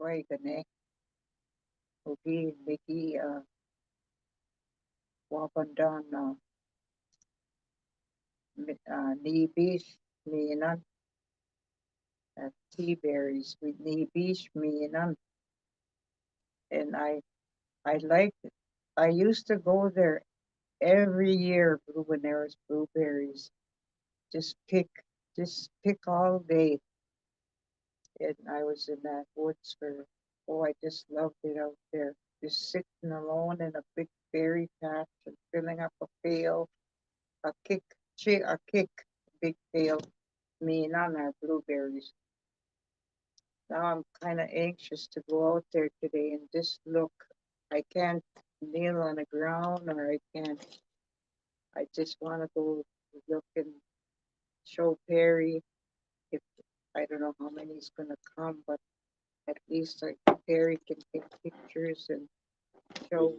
zaagi'igining, ugi niki wabandan nibish minan tea berries with nibish minan, and I liked it. I used to go there every year when there was blueberries. Just pick, just pick all day. And I was in that woods for, oh, I just loved it out there. Just sitting alone in a big berry patch and filling up a pail, a kick, big pail, me and on our blueberries. Now I'm kind of anxious to go out there today and just look. I can't kneel on the ground or I can't, I just want to go look and show Perry if, I don't know how many he's going to come, but at least like Perry can take pictures and show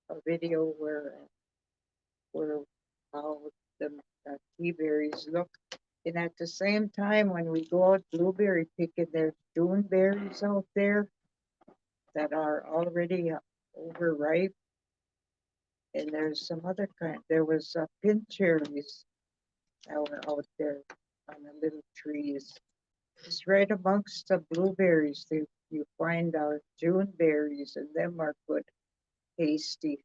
a video where how the tea berries look. And at the same time, when we go out blueberry picking, there's June berries out there that are already overripe, and there's some other kind. There was pin cherries that were out there on the little trees. It's right amongst the blueberries. You find June berries, and them are good, tasty.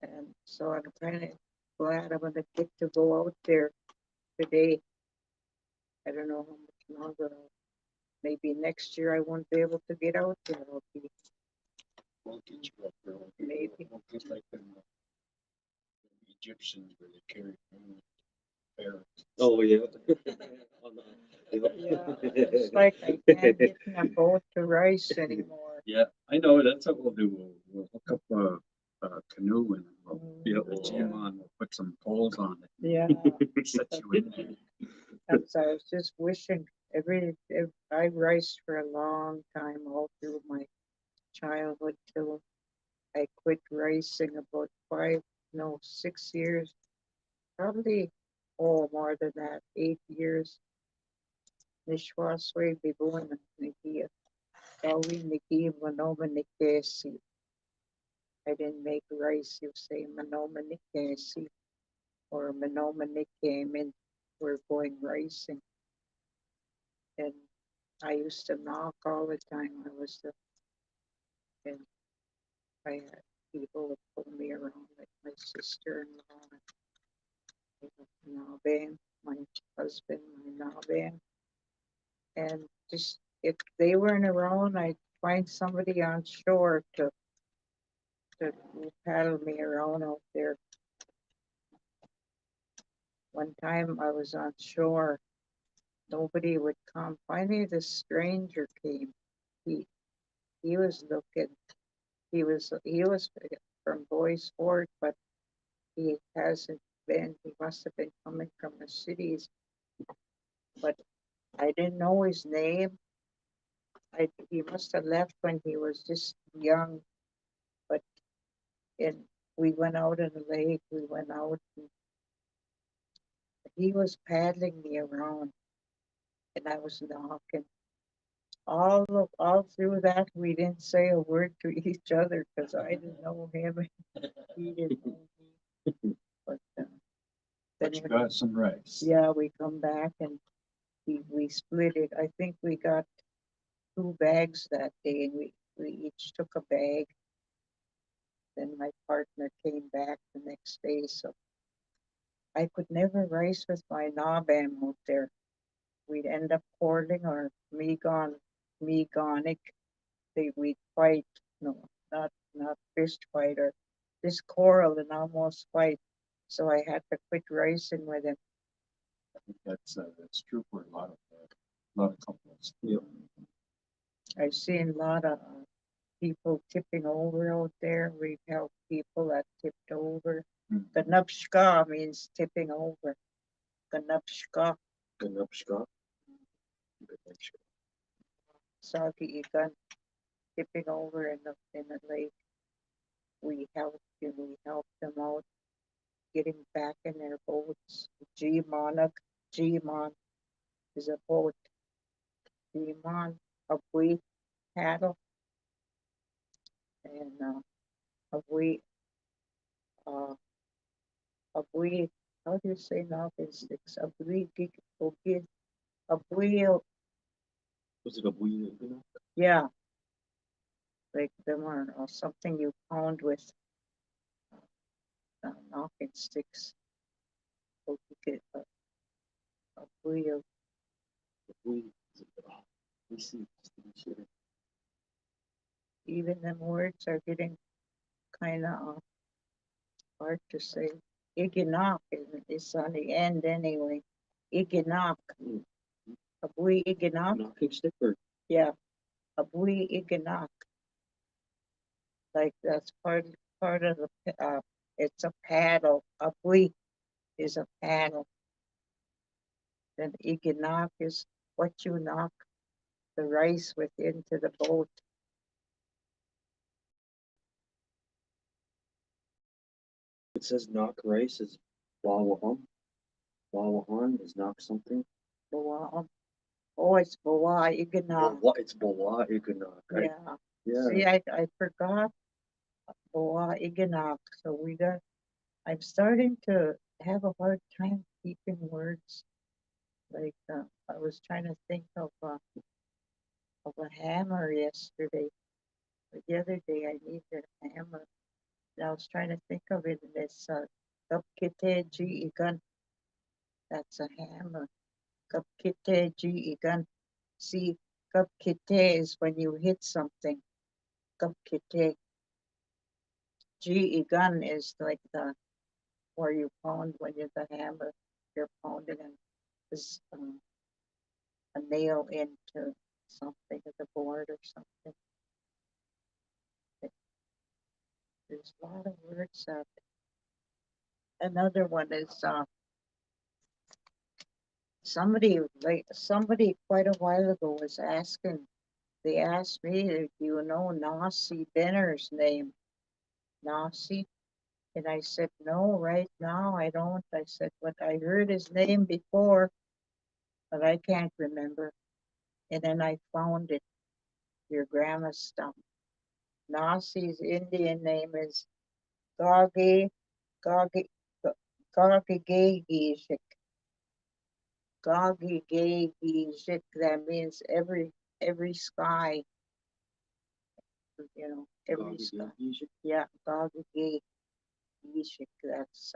And so I'm kind of glad I'm gonna get to go out there today. I don't know how much longer. Maybe next year I won't be able to get out there. I'll be We'll get you up there. maybe. We'll get like the Egyptians where they carry parrots. Oh yeah. Yeah, it's like I can't get in a boat to rice anymore. Yeah, I know. That's what we'll do. We'll hook up a canoe and we'll be able to Yeah. jam on. We'll put some poles on it. Yeah, Set you in there. that's I was just wishing I riced for a long time all through my childhood till I quit ricing about 6 years, probably more than that, 8 years. Nishwaswe bibuan Nikia. Kawi Niki Manoma Nikesi. I didn't make rice, you say Manoma Nikesi or Manoma Nikamin. We're going ricing. And I used to knock all the time. And I had people would pull me around, like my sister-in-law and Nabe, my husband, my Nabe. And just if they weren't around, I'd find somebody on shore to paddle me around out there. One time I was on shore, nobody would come. Finally, this stranger came. He he was looking. He was from Bois Forte, but he hasn't been. He must have been coming from the cities, but I didn't know his name. He must have left when he was just young, but and we went out in the lake. We went out. And he was paddling me around, and I was knocking. All through that, we didn't say a word to each other because I didn't know him, and he didn't know me. But But you got some rice. yeah, we come back and we split it. I think we got 2 bags that day, and we each took a bag. Then my partner came back the next day, so I could never race with my Nabam out there. We'd end up quarreling or me gonic. We'd fight. No, not fist fight or just quarrel and almost fight. So I had to quit racing with him. I think that's true for a lot of couples. Yep. I've seen a lot of people tipping over out there. We've helped people that tipped over. The nupshka means tipping over. The nupshka, Good enough, Scott. zaagi'igining, tipping over in the lake. We helped them out getting back in their boats. G-Mon is a boat. G-Mon a Bois cattle, and a Bois, uh, a Bois, how do you say now? It's a Bois, a Bois, Was it a weed, you know? yeah, like them are something you pound with knocking sticks. So you get a Bois of, The weed. Oh, we see. Just to be sure. even them words are getting kind of hard to say. Iginok is on the end anyway. Iginok, Mm. a Bois Iginok, Knocking stick or yeah, a Bois Iginok. Like that's part of the it's a paddle. A Bois is a paddle. Then Iginok is what you knock the rice with into the boat. it says knock rice is wawahon. Wawahon is knock something. Boa. Oh, it's Boa Iginok. What? It's bawa knock. Yeah. Yeah. See, I forgot Boa Iginok. So I'm starting to have a hard time keeping words. Like I was trying to think of a hammer yesterday. But the other day I needed a hammer. And I was trying to think of it, and it's kapkite igan. That's a hammer. Kapkite igan. See, kapkite is when you hit something. Kapkite. Igan is like the where you pound when you're the hammer. You're pounding and is a nail into something at the board or something. There's a lot of words out there. Another one is somebody quite a while ago was asking. They asked me, "Do you know Nasi Banner's name?" Nasi, and I said, "No, right now I don't." I said, "But I heard his name before, but I can't remember." And then I found it. Your grandma's stuff. Nasi's Indian name is Gagi Gagi Gagigagishik. Gagigagishik. That means every sky. You know, every sky. Yeah, Gagigagishik. That's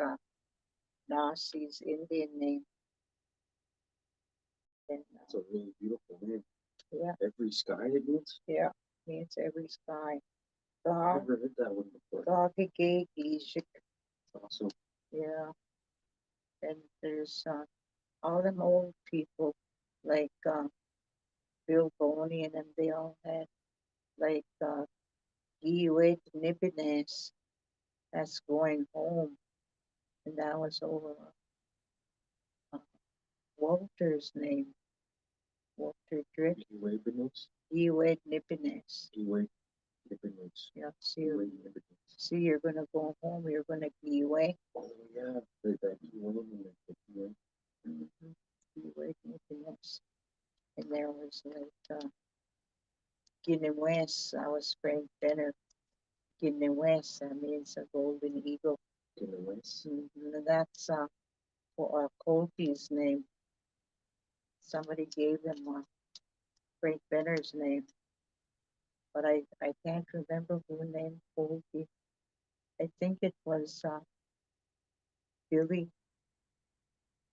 Nasi's Indian name. And, It's a really beautiful name. yeah, Every sky it means. yeah, means every sky. I've never heard that one before. Gagigagishik. Awesome. Yeah, and there's all them old people like Bill Boney and them. They all had like Nibines. That's going home, and that was over uh, Walter's name, Walter Drift. Iwabinos. Nibines. Iwabinos. Yeah, see, you're gonna go home. You're gonna Giwe. Oh yeah, that one Nibines. And there was like Guinea West. I was Frank Benner. Guinea West. That means a golden eagle. Guinea West. That's for Colby's name. Somebody gave him Frank Benner's name, but I can't remember who named Colby. I think it was Billy.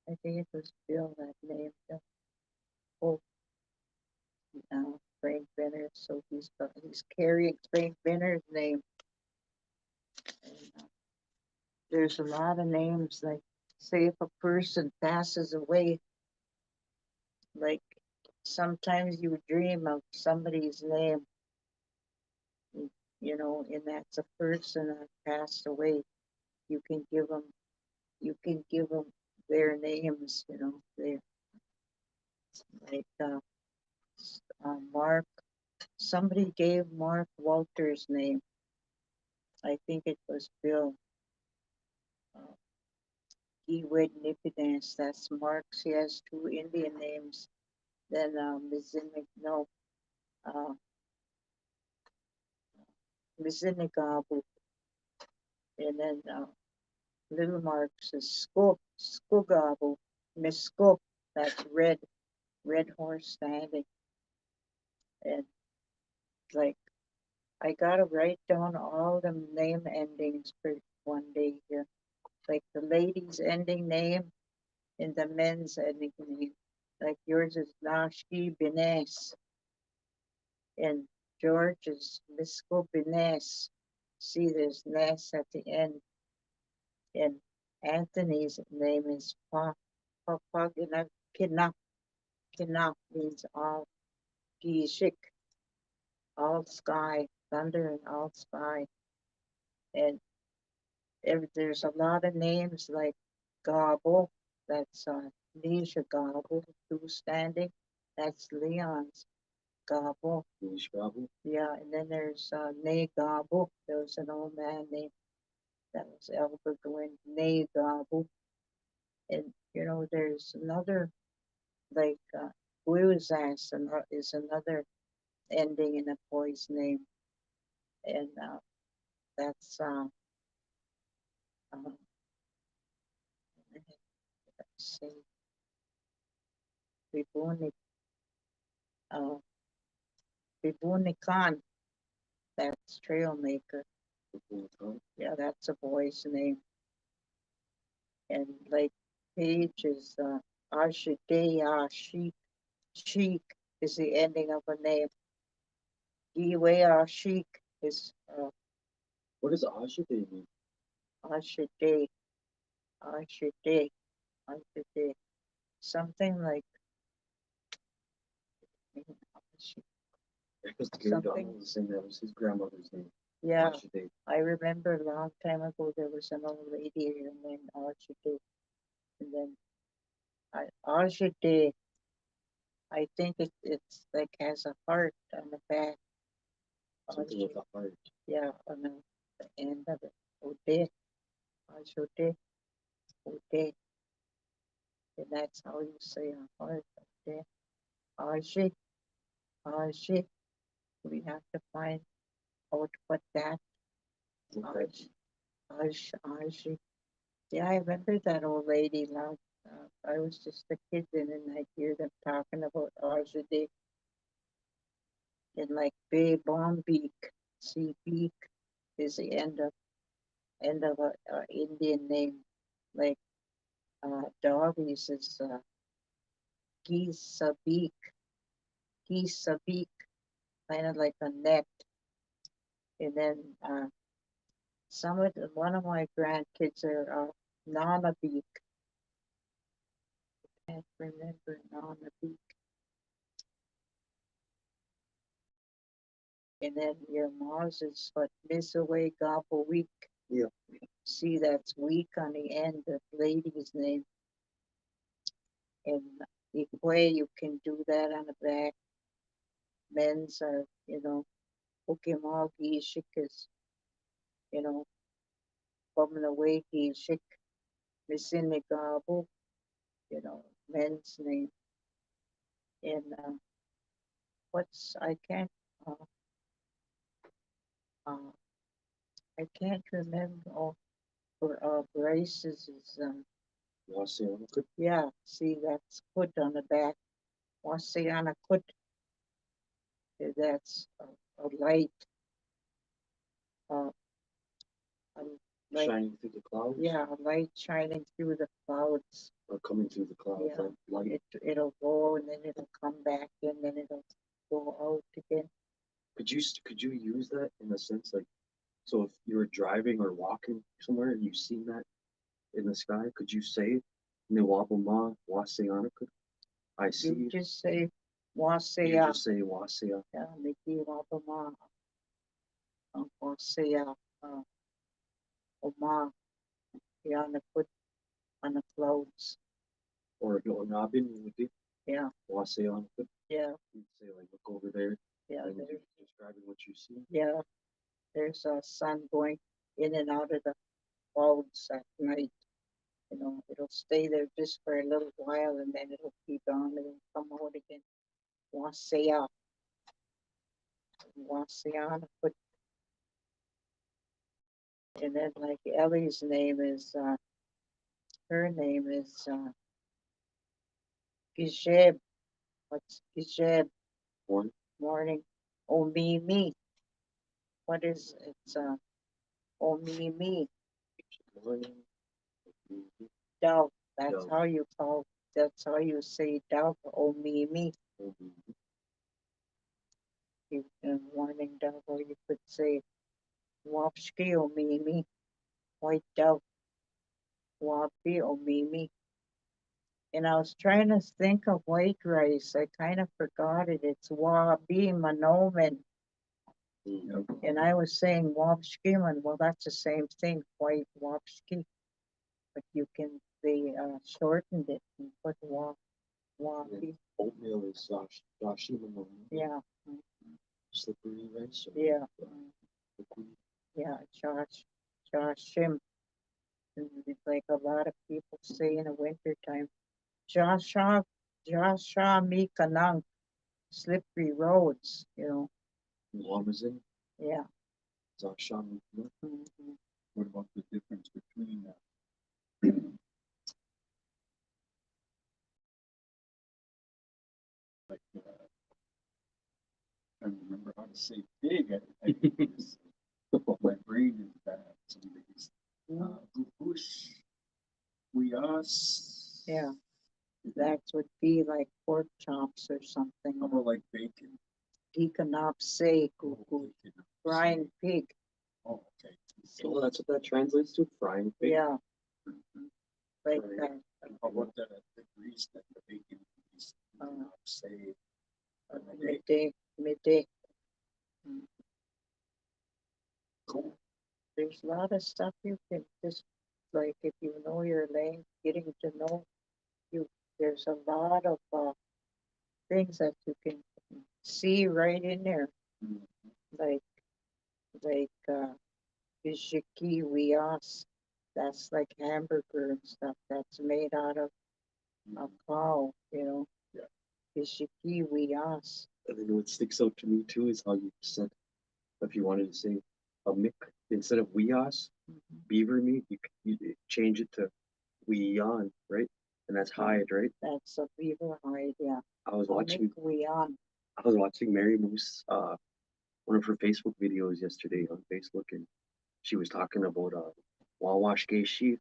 I think it was Bill that named him Colby. Frank Benner. So he's carrying Frank Benner's name. And, there's a lot of names. Like, say if a person passes away, like sometimes you dream of somebody's name, you know, and that's a person that passed away. You can give them, their names, you know, they like Mark. Somebody gave Mark Walter's name. I think it was Bill. Ewed Nipidance. That's Mark's. He has two Indian names. Then no, uh, Mizinigabu, and then little marks is Skugabu, Miskuk, that's red horse standing. And like, I gotta write down all the name endings for one day here. Like the lady's ending name and the men's ending name. Like yours is Nashi Bines and George is Misko Bines. See, there's Ness at the end. And Anthony's name is Papagina Kinak. Kinak means all Gishik, all sky, thunder and all sky. And there's a lot of names like Gobble, that's Nisha Gobble, who's standing. That's Leon's Gobble. English Bible. Yeah, and then there's Ne Gobble. There was an old man named that was Albert Gwynn, Ne Gobble. And there's another like Guizas is another ending in a boy's name, and that's let's see, Bibuni, uh, Bibuni Khan. That's Trailmaker. Yeah, that's a boy's name. And like Page is Ashideya Sheik is the ending of a name. Giwea Sheik is What does Ashite mean? Ashide, Ashide, Ashide. Something like Because Gary Donald was saying that was his grandmother's name. Yeah, Ashite. I remember a long time ago there was an old lady here named Ashide, and then Ashide, I think it's like has a heart on the back. Something with a heart. Yeah, on the end of it. Ode, Ashode, Ode, and that's how you say a heart. Ode, Ashi, Ashi. We have to find out what that Ash, Ashi. Yeah, I remember that old lady now. I was just a kid then, and I'd hear them talking about Ajade and like Bay Bomb Beak. See, Beak is the end of a Indian name. Like doggies is geese a beak, kind of like a net. And then one of my grandkids are Nana Beak. I can't remember Nana Beak. And then your Mars is what miss away gobble week. Yeah. See, that's week on the end of lady's name. And Ikwe, you can do that on the back. Men's are, Ukimau Gishik is, coming away Gishik, Misinigabu, men's name. And I can't, I can't remember. Oh, for braces is, yeah, see, that's put on the back. Wasiana put, that's a light. Uh, a light. Shining through the clouds? Yeah, a light shining through the clouds. Or coming through the clouds, Yeah. like light. It'll go and then it'll come back and then it'll go out again. Could you use that in a sense, like, so if you're driving or walking somewhere and you've seen that in the sky, could you say Niwabama Wasianaka? I see. You just say You Wasea. just say Wasea. Yeah, Niki Wabama. Wasea. Oma. Yeah, on the clouds. Or Nabin would be Yeah. Waseanaka. Yeah. You'd say like look over there. Yeah. And you're describing what you see. Yeah. There's a sun going in and out of the clouds at night. It'll stay there just for a little while and then it'll be gone and it'll come out again. Wasea. Wasiana, and then like Ellie's name is, her name is Gijeb. What's Gijeb? One. Morning. Omimi. What is it's Omimi? Morning. Dove. That's Dove. how you call. That's how you say dove. Omimi. You morning dove, or you could say Wapski Omimi. White dove. Wapi Omimi. And I was trying to think of white rice. I kind of forgot it. It's Wabi Manomen. And I was saying Wapskiman. Well, that's the same thing, white Wapski. But you can, they shortened it and put Wapi. Oatmeal is Yashima. Yeah. Slippery rice. Yeah. Yeah, Joshim. It's like a lot of people say in the wintertime. Joshua Mikanang. Slippery roads, Wamazin. Yeah. Zaksham. Mhm. What about the difference between like I don't remember how to say pig. My brain is bad some days. Gubush, Uyas. Yeah. That would be like pork chops or something. How about like bacon? Dekanopse, Oh, bacon. frying pig. Oh, okay. Oh, that's what that translates to? Frying pig? Yeah. Like Frying. How about the grease that the bacon is? Say, midday. cool. There's a lot of stuff you can just, like, if you know your lane, getting to know you, there's a lot of things that you can see right in there. Like Vishiki Wias. That's like hamburger and stuff that's made out of a cow, Yeah. Vishiki Wias. And then what sticks out to me too is how you said, if you wanted to say a mick, instead of weos, beaver meat, you change it to yawn, right? And that's hide, right? That's a beaver hide, yeah. I was watching Wian. Mary Moose, one of her Facebook videos yesterday on Facebook, and she was talking about Wawash Geishi.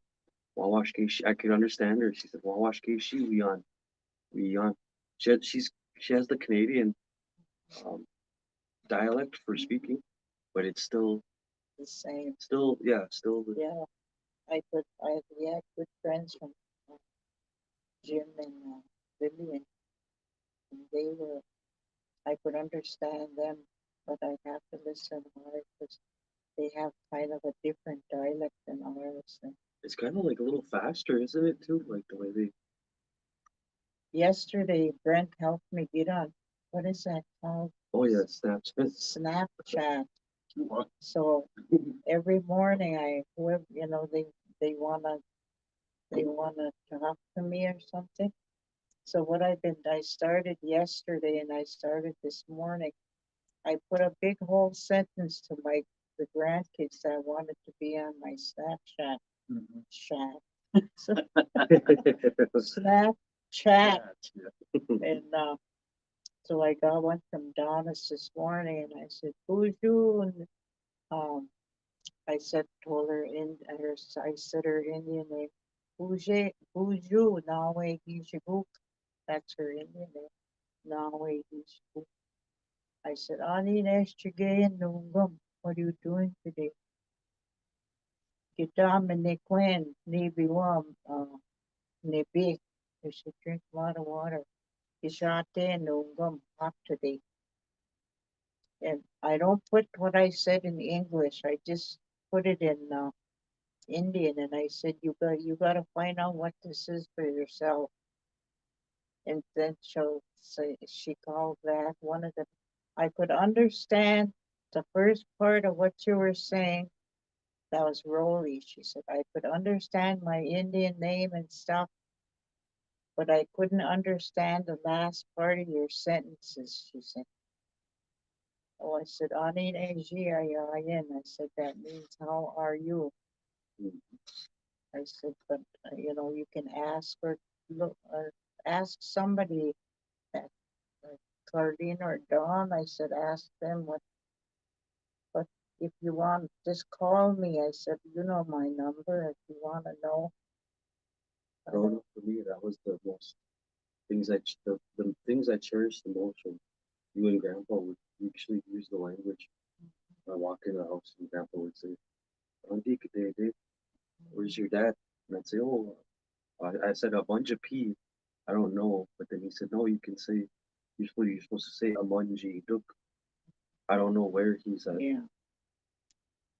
Wawash Geishi. I could understand her. She said Wawash Geishi we she has the Canadian dialect for speaking, but it's still The same. still Yeah. I had good friends from Jim and Vivian, and I could understand them, but I have to listen hard because they have kind of a different dialect than ours. And it's kind of like a little faster, isn't it too? Like the way they. yesterday, Brent helped me get on, what is that called? Oh yeah, Snapchat. So every morning they wanna talk to me or something. So I started yesterday and I started this morning. I put a big whole sentence to the grandkids that wanted to be on my Snapchat chat. Snapchat. And so I got one from Donna's this morning and I said, Bonjour. And told her I said her Indian name. Bonjour, Nawe Gishibuk. That's her Indian name. Nawe Gishibuk. I said, Ani Neshchige Nungum. What are you doing today? Gitam Nekwen, Nibiwam, Nibi. You should drink a lot of water. Gishate Nungum, hot today. And I don't put what I said in English. I just put it in Indian, and I said, you got to find out what this is for yourself. And then she called that one of them. I could understand the first part of what you were saying. That was Rolly. She said, I could understand my Indian name and stuff, but I couldn't understand the last part of your sentences, she said. Oh, I said, zaagi'igining. I said, that means, how are you? Mhm. I said, but, you know, you can ask or look, or ask somebody that, Claudine or Dawn. I said, ask them what, if you want, just call me. I said, you know my number if you want to know. Growing up for me, that was the most things the things I cherished the most from you and Grandpa would actually use the language. I walk in the house and Grandpa would say, Aunty Karen, where's your dad? And I'd say, oh, I said a bunch of P. I don't know. But then he said, no, you can say, you're supposed to say Amunji Duk. I don't know where he's at. Yeah.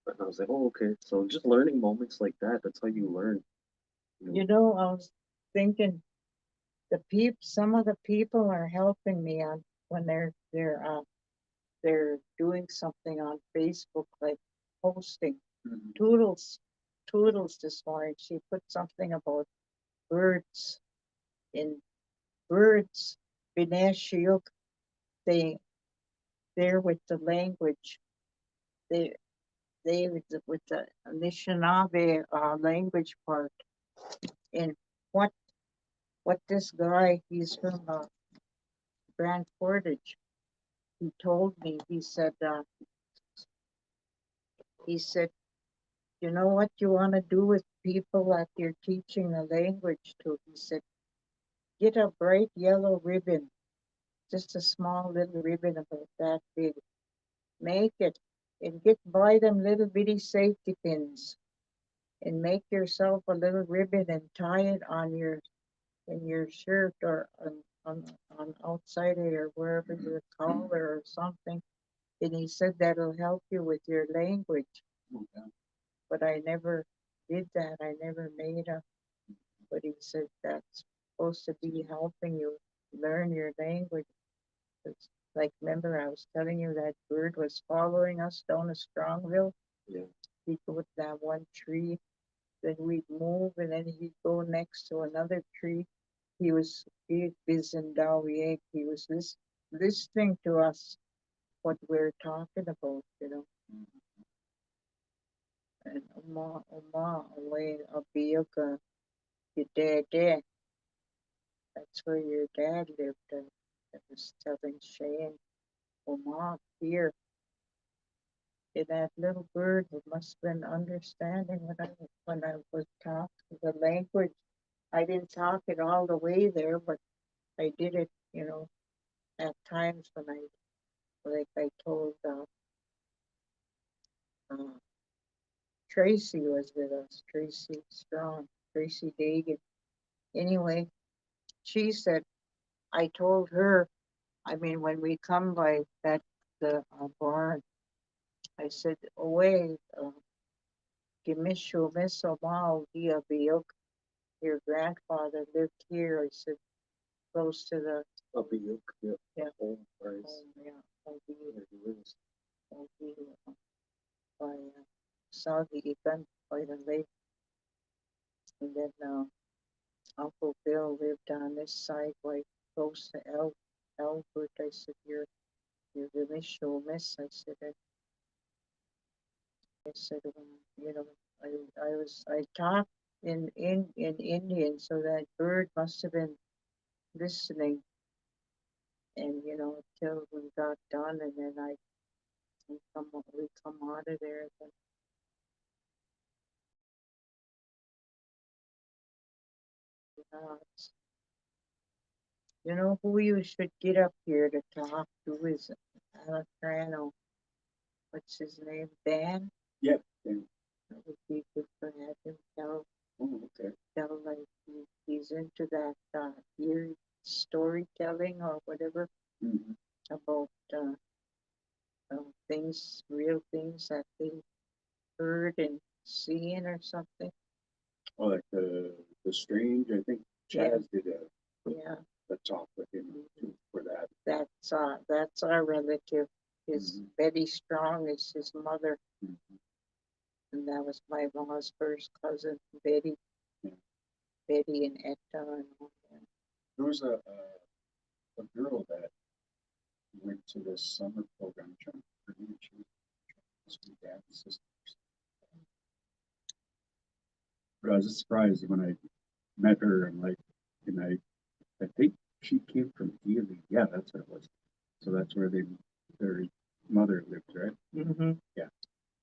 But I was like, oh, okay. So just learning moments like that, that's how you learn. You know, I was thinking some of the people are helping me on when they're doing something on Facebook, like posting. Mhm. Doodles this morning, she put something about birds in birds. Bineshiyuk, they're with the language. They with the Anishinaabe language part. And what this guy, he's from Grand Portage. He told me, he said, you know what you want to do with people that you're teaching the language to? He said, get a bright yellow ribbon, just a small little ribbon about that big. Make it and buy them little bitty safety pins and make yourself a little ribbon and tie it on in your shirt or on outside it or wherever your collar or something. And he said that'll help you with your language. Okay. But I never did that. I never made a. But he said that's supposed to be helping you learn your language. It's like, remember I was telling you that bird was following us down to Strongville? Yeah. He'd go to that one tree, then we'd move, and then he'd go next to another tree. He was big, Bizendawiek. He was listening to us, what we're talking about, you know. And away, Abioka, your dad. That's where your dad lived. I was telling Shane, Oma, here. And that little bird must have been understanding when I was talking the language. I didn't talk it all the way there, but I did it, you know, at times when like I told uh, Tracy was with us, Tracy Strong, Tracy Degen. Anyway, she said, I told her, I mean, when we come by the barn, I said, away, Gimishu Miso Mao Dia Biok, your grandfather lived here. I said, close to the Abiyuk, yeah. Yeah. Home, right. yeah, Where he lives. by zaagi'igining by the lake. And then Uncle Bill lived on this side, like close to Albert. I said, you're the miss. I said, you know, I talked in Indian, so that bird must have been listening. And you know, until we got done, and then we come out of there. Then, you know who you should get up here to talk to is Alacrano. What's his name? Dan? Yep. Yeah. That would be good for him. Oh, okay. Tell like he's into that eerie storytelling or whatever Mhm. about things, real things that they heard and seen or something. Oh, like the strange. I think Yeah. Chaz did Yeah, a talk with him too for that. that's our relative. His Mhm. Betty Strong is his mother, Mhm. and that was my mom's first cousin, Betty. Yeah. Betty and Etta and all that. There was a girl that went to this summer program. I'm trying to for me. She was my dad's sister. But I was just surprised when I met her and I think she came from Ely. Yeah, that's what it was. So that's where their mother lived, right? Mm-hmm. Yeah.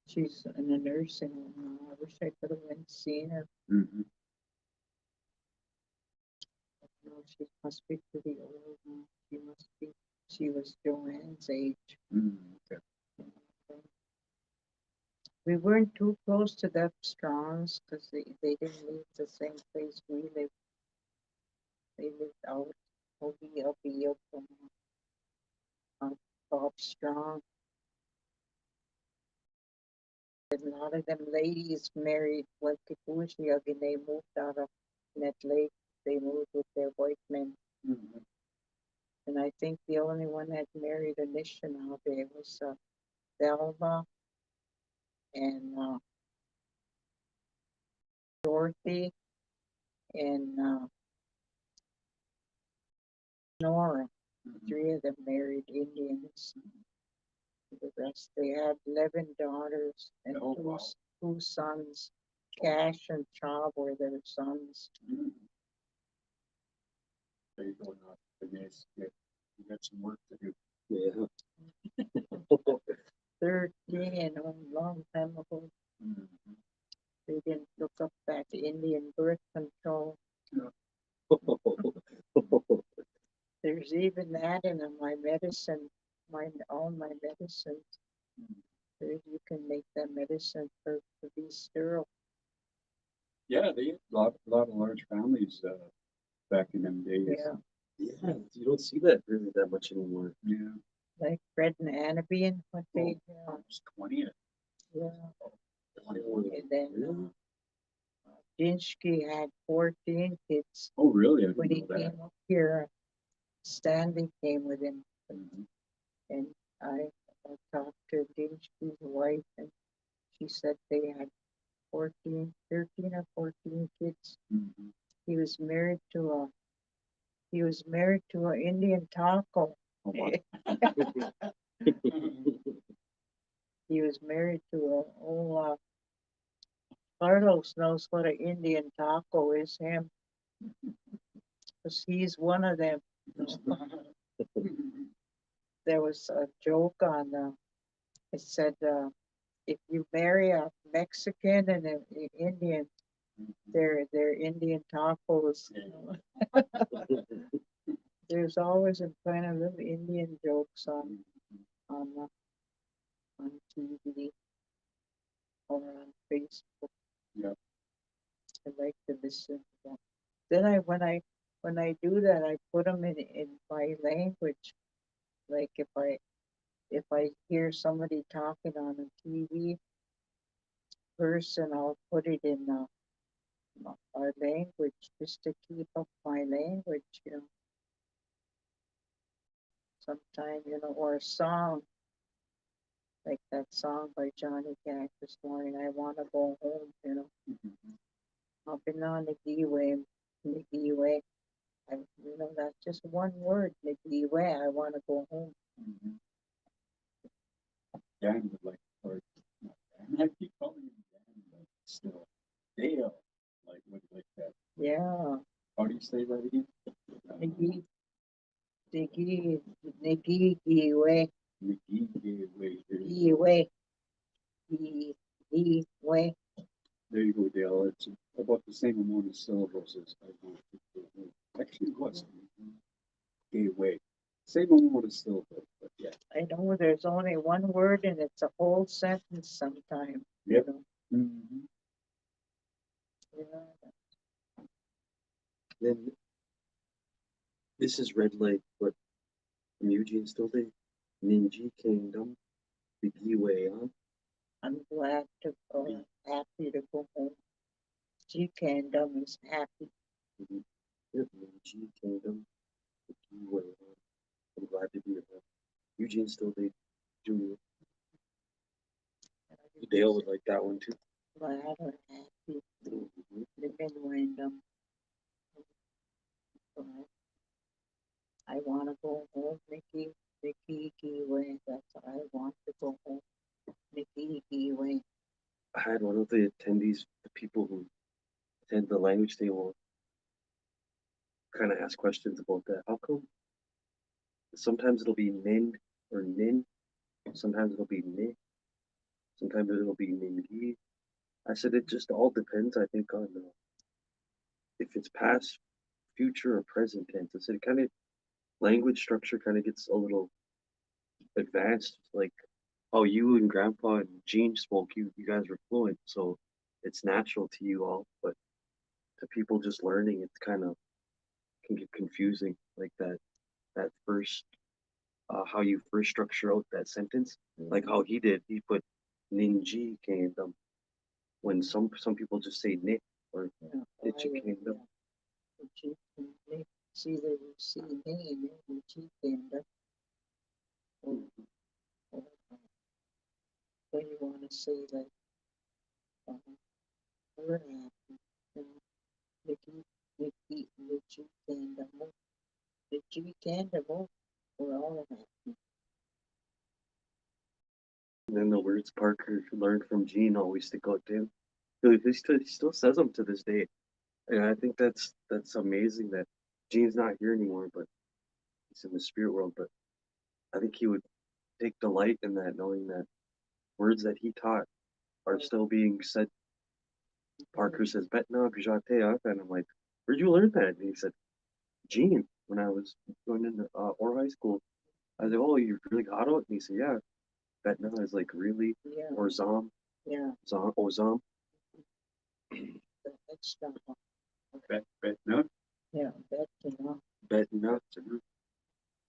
She's in a nursing home now. I wish I could have went and seen her. Mm-hmm. No, she must be pretty old now. She was Joanne's age. Okay. We weren't too close to the Strongs because they didn't live the same place we lived. They lived out from Bob Strong. And a lot of them ladies married went to Pushiag and they moved out of Nett Lake. They moved with their white men. Mm-hmm. And I think the only one that married Anishinaabe was Thelma and Dorothy and Nora. Mm-hmm. Three of them married Indians. The rest, they had 11 daughters and Oh, wow. two sons. Cash and Chav were their sons. Mm-hmm. There you go now. Denise. You got some work to do. Yeah. 13, a long time ago. Mm-hmm. They didn't look up that Indian birth control. There's even that in my medicine, all my medicines. You can make that medicine to be sterile. Yeah, they had a lot of large families back in them days. Yeah, Yeah, you don't see that really that much anymore. Yeah. like Fred and Anabian, what they, Almost 20. yeah. 21. And then Yeah. Dinsky had 14 kids Oh, really? I when didn't he know that. came up here. Stanley came with him, Mm-hmm. and I talked to Dinsky's wife, and she said they had 13 or 14 kids. Mm-hmm. He was married to an Indian taco. Oh, wow. He was married to Carlos knows what an Indian taco is, him, because he's one of them. There was a joke on, it said, if you marry a Mexican and an Indian, they're Indian tacos. There's always a kind of little Indian jokes on TV or on Facebook. Yeah. I like to listen to them. Then when I do that, I put them in my language. Like if I hear somebody talking on a TV person, I'll put it in our language just to keep up my language. Sometime, or a song, like that song by Johnny Cash this morning, I want to go home. I've been on the Nigiwe. That's just one word, Nigiwe. I want to go home. Mm-hmm. Dan would like, or Dan, I keep calling him Dan, but still, Dale, would like that. Yeah. How do you say that again? Nigi, Nigiwe. Iwe. Iwe. There you go, Dale. It's about the same amount of syllables as I want to do. Actually, it was gateway. Same amount of syllables, but yeah. I know there's only one word and it's a whole sentence sometimes. Yep. Mm-hmm. Yeah. Then this is Red Lake, but from Eugene still there. Ninji Kingdom, the Giwe, huh? I'm glad to go, happy to go home. G Kingdom is happy. Yep, Ninji Kingdom, the Giwe, huh? I'm glad to be here. Eugene still there, Junior. Dale would like that one too. Glad or happy. Mm-hmm. Live in Wyndham. I want to go home, Mickey. Zaagi'igining, that's I want to go home. Zaagi'igining. I had one of the attendees, the people who attend the language table, kind of ask questions about that. How come sometimes it'll be nin or nin, sometimes it'll be ni, sometimes it'll be ningi. I said it just all depends, I think, on if it's past, future, or present tense. I said it kind of language structure kind of gets a little advanced, like how you and Grandpa and Gene spoke. You guys were fluent, so it's natural to you all. But to people just learning, it's kind of can get confusing, like that first how you first structure out that sentence, like how he did. He put ninji kingdom when some people just say nit or Yeah, itchy kingdom. Zaagi'igining. It's either you see name or Zaagi'igining. Or when you want to say like, we're happy, you know, Zaagi'igining, we're all happy. And then the words Parker learned from Gene always stick out to him. He still says them to this day. And I think that's amazing that Gene's not here anymore, but he's in the spirit world. But I think he would take delight in that, knowing that words that he taught are still being said. Parker says, "Betna bijatea," and I'm like, "Where'd you learn that?" And he said, "Gene, when I was going into or high school." I was like, "Oh, you really got it?" And he said, "Yeah, Betna is like really, Yeah, or Zom, yeah, Zom." that's stuff. Bet not. Yeah, that's enough. Betna.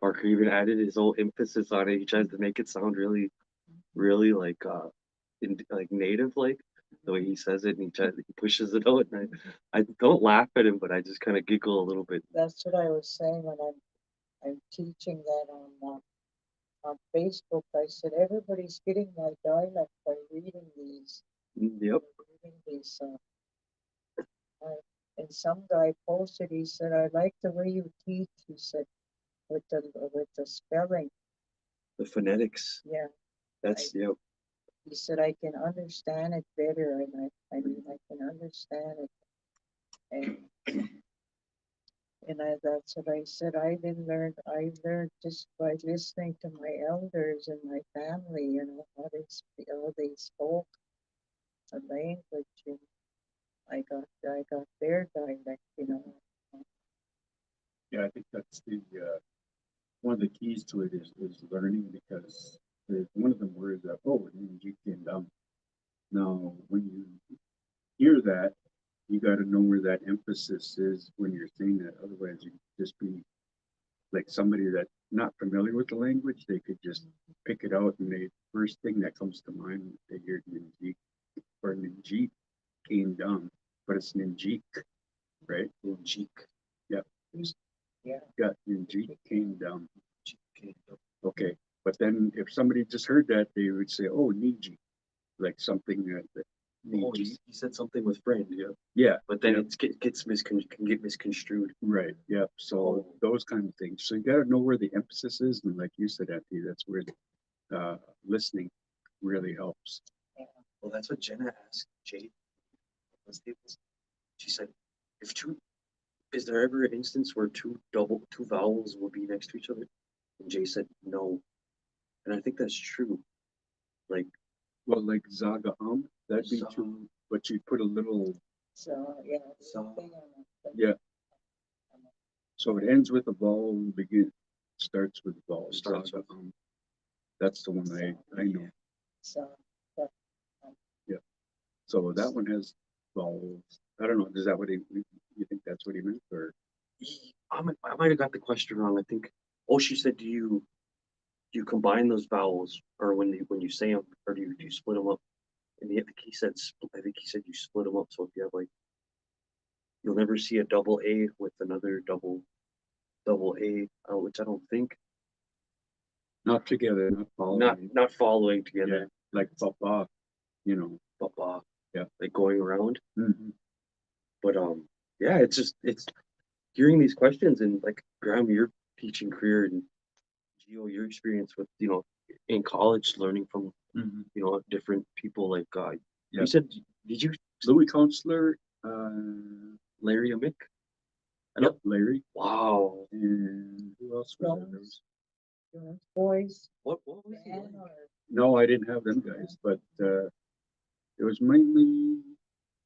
Parker even added his own emphasis on it. He tries to make it sound really, really like like native, like the way he says it, and he pushes it out. And I don't laugh at him, but I just kind of giggle a little bit. That's what I was saying when I'm teaching that on Facebook. I said everybody's getting my dialect by reading these. Yep. Reading these. And some guy posted. He said, "I like the way you teach." He said, with the spelling. The phonetics. Yeah. That's yep. He said, "I can understand it better," and I mean I can understand it. And that's what I said. I learned just by listening to my elders and my family, you know, how they spoke a language, and I got their dialect, you know. Yeah, I think that's the one of the keys to it is learning, because there's one of the words that you can now when you hear that, you got to know where that emphasis is when you're saying that. Otherwise, you just be like somebody that's not familiar with the language. They could just pick it out, and the first thing that comes to mind when they hear Ninjik or Ninjik came down, but it's Ninjik, right? Ninjik. Yeah. Yeah. Yeah, Ninjik came down. Okay, but then if somebody just heard that, they would say, "Oh, Niji," like something that Oh, he said something with friend, yeah. Yeah, but then yeah. it can get misconstrued. Right. Yeah. So those kind of things. So you got to know where the emphasis is, and like you said, Auntie, that's where listening really helps. Well, that's what Jenna asked Jade. She said, is there ever an instance where two vowels will be next to each other? And Jay said no, and I think that's true. Like, well, like zaga that'd be true, but you put a little. So yeah. Yeah. So it ends with a vowel, starts with a vowel. Starts zaga, that's the one I know. So yeah. So that one has vowels. I don't know. Is that what you think that's what he meant, or? I might have got the question wrong. I think. Oh, she said, do you combine those vowels, or when you say them, or do you split them up? And I think he said you split them up. So if you have like, you'll never see a double A with another double A, which I don't think. Not together, not following. Not following together. Yeah, like papa, papa. Yeah, like going around. Mm-hmm. But yeah, it's hearing these questions, and like Graham, your teaching career and your experience with, in college learning from, Mhm. different people like, Yeah. you said, did you, Louis Counselor, Larry Amick? yep, Larry, Wow. and who else was there? There Jones, was- Jones boys, What was he Dan, like? or No, I didn't have them guys, but it was mainly.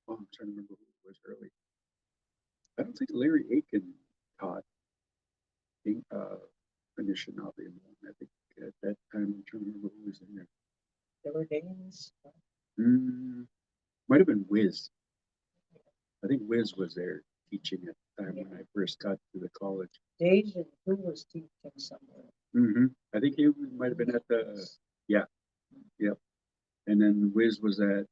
Oh, I'm trying to remember who it was early. I don't think Larry Aiken taught Anishinaabemoin. I think at that time I'm trying to remember who was in there. there were Danes. Might have been Wiz. I think Wiz was there teaching at the time when I first got to the college. Dejan, who was teaching somewhere. I think he might have been at the yep. And then Wiz was at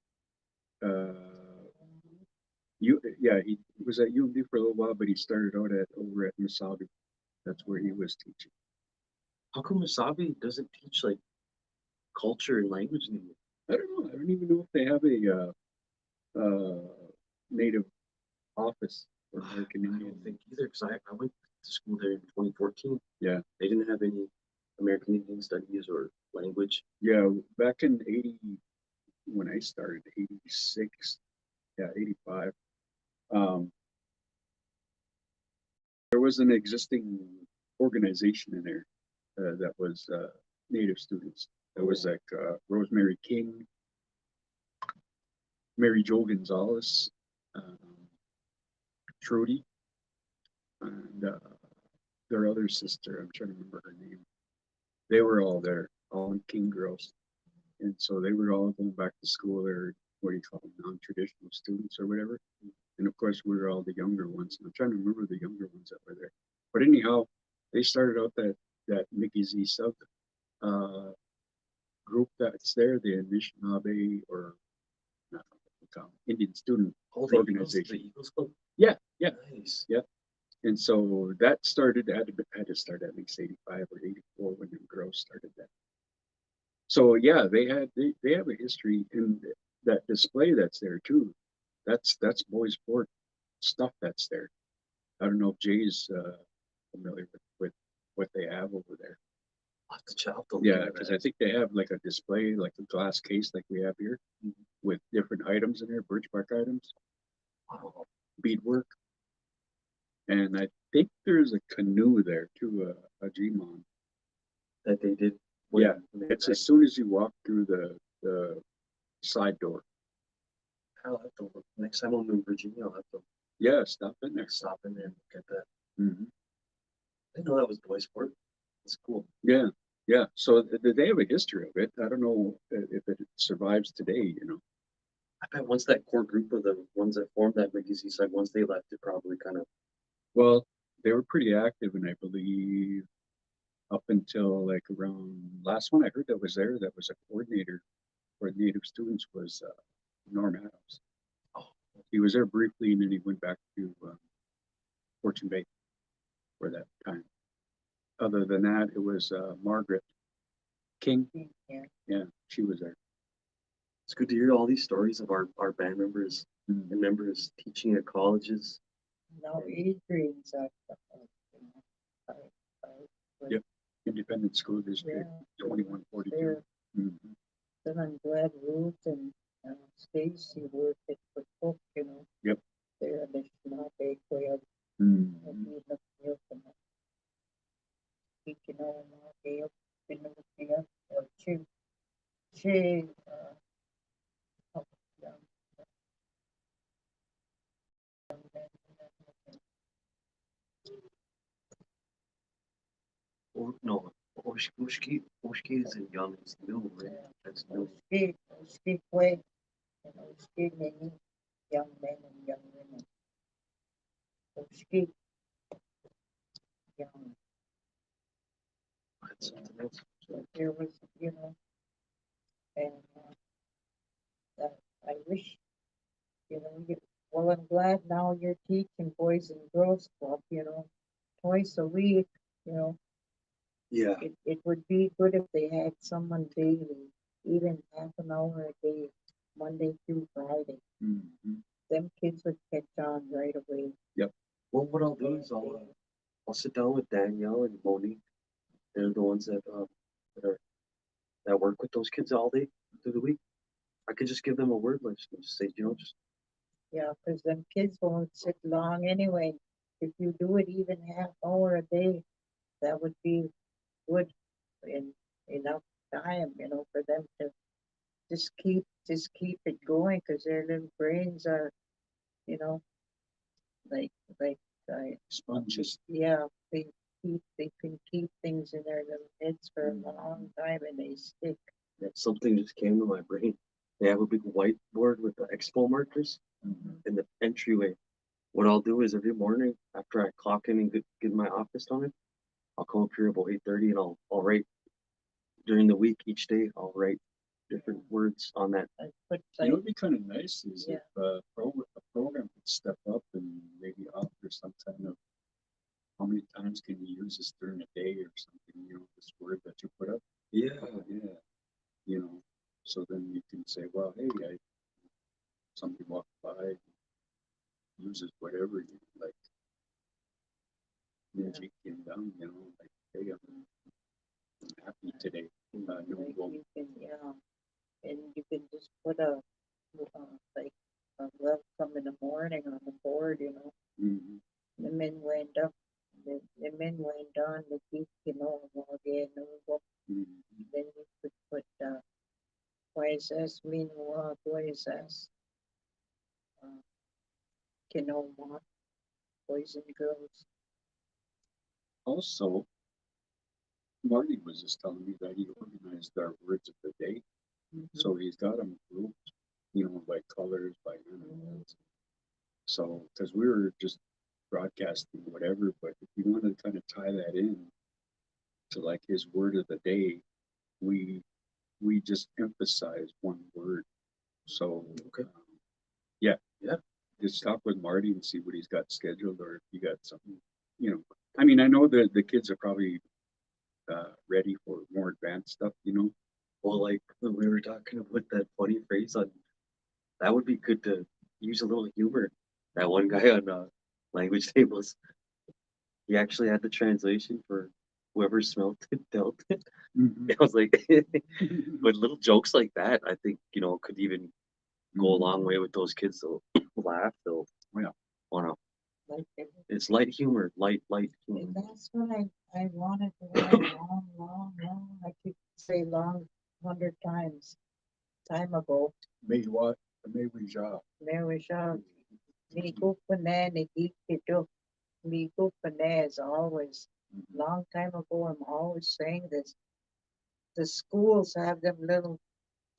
he was at UMD for a little while, but he started out over at Misabi. That's where he was teaching. How come Wasabi doesn't teach like culture and language anymore? I don't know. I don't even know if they have a native office for American I Indian. don't think either, because I went to school there in 2014. Yeah. They didn't have any American Indian studies or language. Yeah, back in 80, when I started, 86, 85, there was an existing organization in there that was Native students. There was like Rosemary King, Mary Jo Gonzalez, Trudy, and their other sister. I'm trying to remember her name. They were all there, all King girls. And so they were all going back to school. They're, what do you call them, non-traditional students or whatever. And of course, we were all the younger ones. And I'm trying to remember the younger ones that were there. But anyhow, they started out that Mickey Z sub group that's there, the Anishinaabe or not Indian Student Organization. The Eagles Club? Yeah. Nice. Yeah. And so that started, had to start at least 85 or 84 when the girls started that. So yeah, they have a history in that display that's there too. That's Bois Forte stuff that's there. I don't know if Jay's familiar with what they have over there. I'll have to check out the Yeah, because I think they have like a display, like a glass case like we have here, with different items in there, birch bark items, beadwork, and I think there's a canoe there too, a G-mon. that they did. Yeah, it's as soon as you walk through the side door. I'll have to look. Next time I'm in Virginia, I'll have to Yeah, stop in there. stop in there and look at that. Mm-hmm. I didn't know that was Bois Forte. It's cool. Yeah. So they have a history of it. I don't know if it survives today. I bet once that core group of the ones that formed that Mickey Z side, once they left, it probably kind of. Well, they were pretty active, and I believe up until like around last one I heard that was there, that was a coordinator for Native students was Norm Adams. Oh. He was there briefly, and then he went back to Fortune Bay for that time. Other than that, it was Margaret King. Yeah, she was there. It's good to hear all these stories of our band members and members teaching at colleges. Now Adrian's at Yep. Independent School District 2142. Then I'm glad Ruth and Stacy work at the book, Yep. They're in the Anishinaabe Club. Or no, Oshki is in Young. It's new, right? That's new. Oski Quay, Oski many young men and young women. Oski young. That's something else. So there was, and that I wish, well, I'm glad now you're teaching Boys and Girls Club, twice a week, Yeah. it would be good if they had someone daily, even half an hour a day, Monday through Friday. Them kids would catch on right away. Well, what I'll do is I'll sit down with Danielle and Monique They're the ones that are that work with those kids all day through the week. I could just give them a word list and just say, just Yeah, because them kids won't sit long anyway. If you do it even half hour a day, that would be good in enough time, for them to just keep it going because their little brains are, you know, like like Sponges. yeah, they can keep things in their little heads for a long time and they stick. something just came to my brain. They have a big whiteboard with the expo markers in the entryway. What I'll do is every morning after I clock in and get my office time, I'll come up here about 8:30 and I'll write during the week each day. I'll write different words on that. I put You know, like what'd be kind of nice is Yeah. if a program could step up and maybe offer some kind of how many times can you use this during a day or something, this word that you put up. Yeah, Yeah. So then you can say, well, hey, somebody walked by, uses whatever you like, music and down, like, hey, I'm happy today. No, like go. you can and you can just put like a welcome in the morning on the board, Mhm. the men went up, the men went down, the geek, again, Mhm. then you could put Poisas, meanwhile, Poisas, Kinoma, boys and girls. Also, Marty was just telling me that he organized our words of the day. So he's got them grouped, by colors, by animals. So, because we were just broadcasting whatever, but if you want to kind of tie that in to like his word of the day, we just emphasize one word. So, Okay. yeah, Yeah. just talk with Marty and see what he's got scheduled, or if you got something, I mean, I know that the kids are probably ready for more advanced stuff, Well, like when we were talking about that funny phrase on, that would be good to use a little humor. That one guy on language tables, he actually had the translation for whoever smelt it dealt it. Mhm. I was like, but little jokes like that, I think, could even go a long way with those kids. They'll laugh. They'll, Yeah. wanna. Like it. It's light humor, light And humor. that's what I wanted to write long, I could say long 100 times, time ago. May what? May we job. There was me go banana geek to do. Me go banana is always long time ago. I'm always saying this. The schools have them little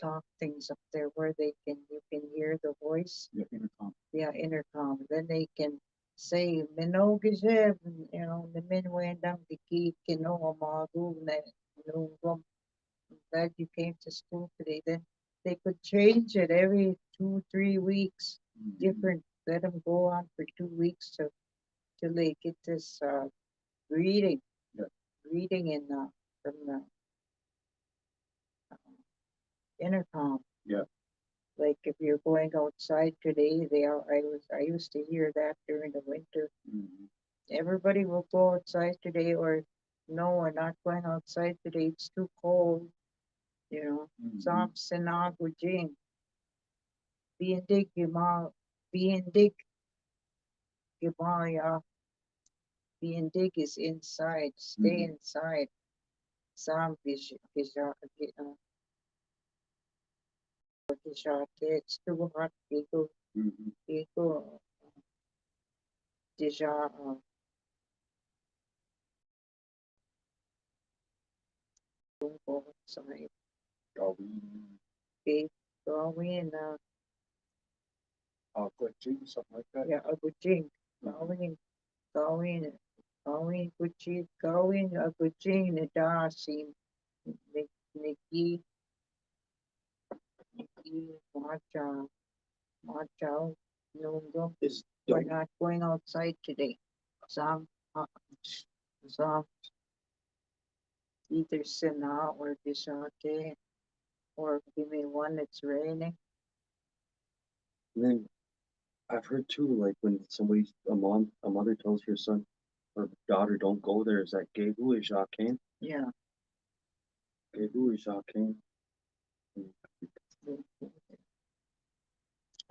talk things up there where you can hear the voice. Yeah, intercom. Yeah, intercom. Then they can say Minogizev, the men went down the geek, Magu, I'm glad you came to school today. Then they could change it every 2, 3 weeks, different. Let them go on for 2 weeks till they get this reading, Yeah. reading from the intercom. Yeah. Like if you're going outside today, I used to hear that during the winter. Mhm. Everybody will go outside today, or no, we're not going outside today. It's too cold. Mhm. Some sinagujing. Biendig gimal, biendig gimalya. Biendig is inside. Stay Mhm. inside. Some it's too hot. Mhm. People, deja, don't go outside. Darwin, Okay, go in, glitching, something like that. yeah, a good thing. Gawin, gawin a good thing na dasim. Niki, watch out, no, Is we're not going outside today. Some, some, either Sina or Dishate, or give me one that's raining. And then I've heard too, like when a mother tells her son or daughter, don't go there, is that gay? Who is Jacques? Yeah. Okay, who is shocking?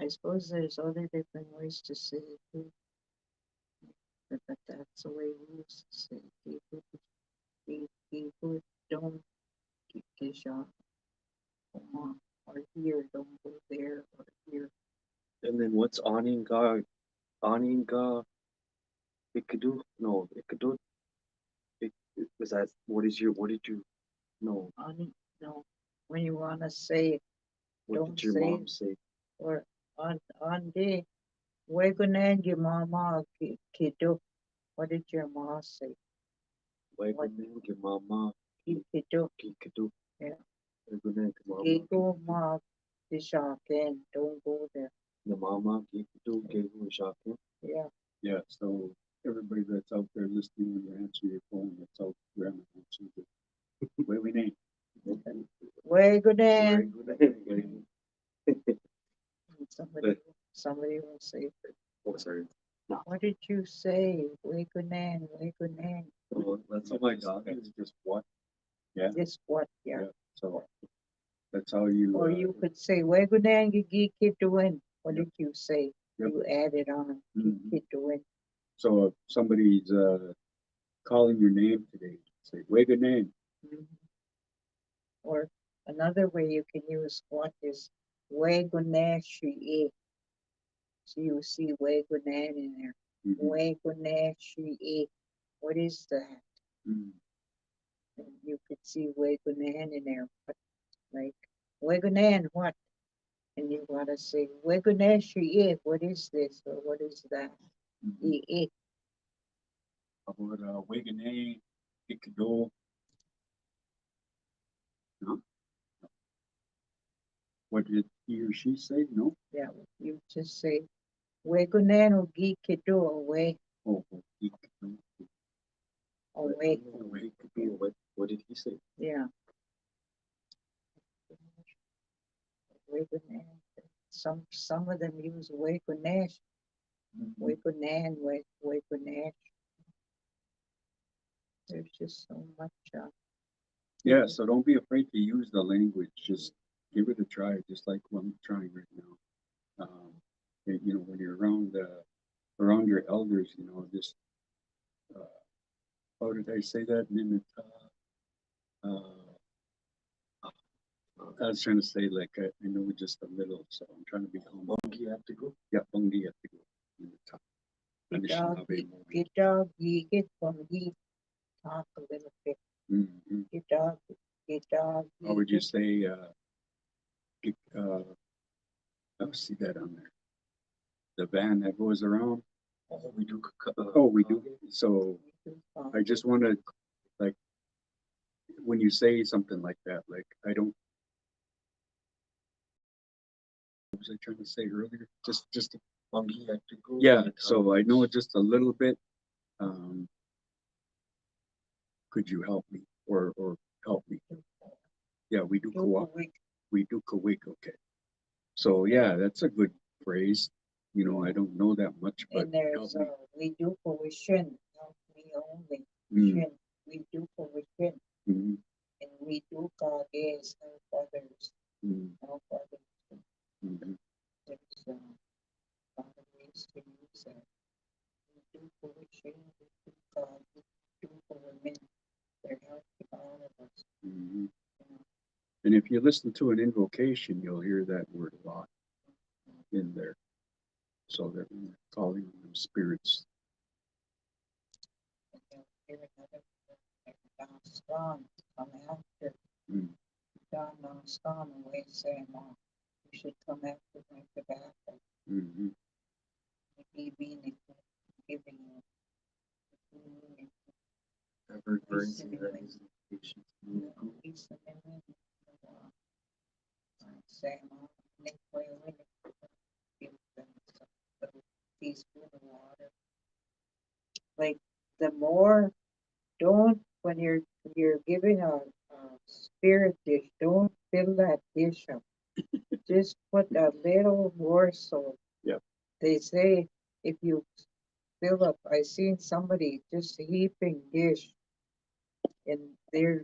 I suppose there's other different ways to say it too. But that's the way we used to say it. People don't keep the shop on, or here, don't go there, or here. And then what's Aninga Ikadu? No, Ikadu. Was that what did you no, On, no, when you want to say it, what don't did your say mom it. say? Or on the Wagonan, your mama kiddo. What did your mom say? Wagonan your mama Kiddo. Kikadu. Yeah. Wagonan your mama Gigo ma the shop and don't go there. the mama Kikadu gave him shocking. Yeah. Yeah, so everybody that's out there listening, when you answer your phone, that's out there, answer the way we name. Wagonan. Wagonan. Somebody will say, Oh, sorry. No. what did you say? Wagonan, Wagonan. Oh, that's Oh my God, that's just what? Yeah, This what? Yeah. yeah. So that's how you. Or you could say Wagonan Gikiduin. What Yep. did you say? Yep. You added on Mhm. Gikiduin. So if somebody's calling your name today, say way good name. Mhm. Or another way you can use what is Wagonashi. So you see Wagonan in there. Mhm. Wagonashi. What is that? Mhm. And you could see Wagonan in there. But like Wagonan, what? And you want to say Wagonashi. What is this? Or what is that? Mhm. How about Wagonay, Ikado? No? What did he or she say? No? Yeah, you just say Wagonan Gikido away, Oh, Ikado. away. What did he say? Yeah. Wagonan. Some of them use Wagonash, Mhm. Wagonan, Wagonash. There's just so much. Yeah, so don't be afraid to use the language. Just give it a try, just like what I'm trying right now. You know, when you're around your elders, you know, just how did I say that? I was trying to say like I know just a little, so I'm trying to be humble. Bungie have to go. Yeah, bungi at the go. Get dog, ye get from ye. Talk a little bit. Mm-hmm. Get dog. How would you say? I'll see that on there. The van that goes around. Oh, we do. Oh, we do. So I just want to, like, when you say something like that, like, I don't, what was I trying to say earlier? Just, Bungie have to go. yeah, so I know just a little bit. Could you help me or help me? Yeah, we do co-op. We do co-week, okay. So yeah, that's a good phrase. You know, I don't know that much, but And there's help me. we do fruition, help me only. Mm. We do fruition, Mhm. and we do God is help others, Mhm. help others. Mhm. There's a lot of ways to use it. We do fruition, we do God, we do for women. They're helping all of us. Mhm. And if you listen to an invocation, you'll hear that word a lot in there. So that we're calling on them spirits. And they'll hear another Don Strong come after. Mm. Don Strong away saying, "Mom, you should come after my tobacco." Mhm. He meaning giving you. I've heard Burns say that his patients. He's the man saying, "Mom, make way with it." Give them some little teaspoon of water. Like the more, don't when you're giving a spirit dish, don't fill that dish up. Just put a little morsel. Yep. They say if you fill up, I seen somebody just heaping dish, and they're,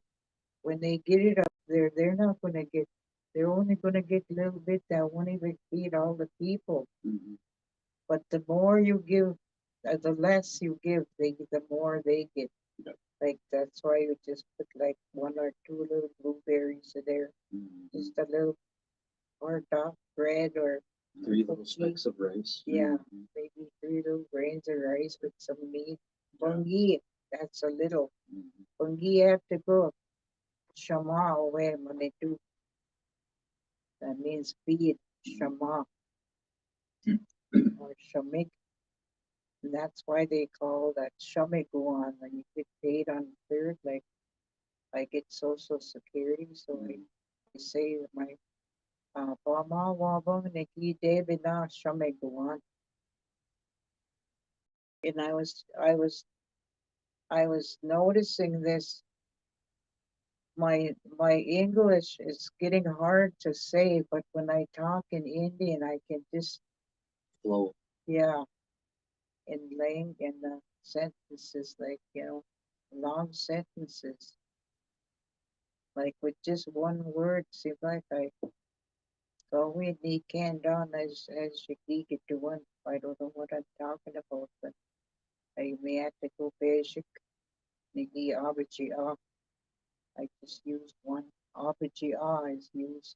when they get it up there, they're not gonna get, they're only gonna get a little bit that won't even feed all the people. Mhm. But the more you give, the less you give, the more they get. Yep. Like that's why you just put like one or two little blueberries in there, Mhm. just a little or dark bread or 3 little specks of rice. yeah, Mhm. maybe 3 little grains of rice with some meat. Yeah. Bungi, that's a little. Mhm. Bungi have to go shama away when they do. That means feed shama or shamik. And that's why they call that shamiguan when you get paid on the third. Like I get Social Security, so I say my Bama wabang niki David na shamiguan. And I was noticing this. My English is getting hard to say, but when I talk in Indian, I can just Flow. yeah, in the sentences like long sentences, like with just one word. Seems like I go with the can down as you geek it to one. I don't know what I'm talking about, but I may have to go basic. Nigi abachi ah. I just use one. Abachi ah is use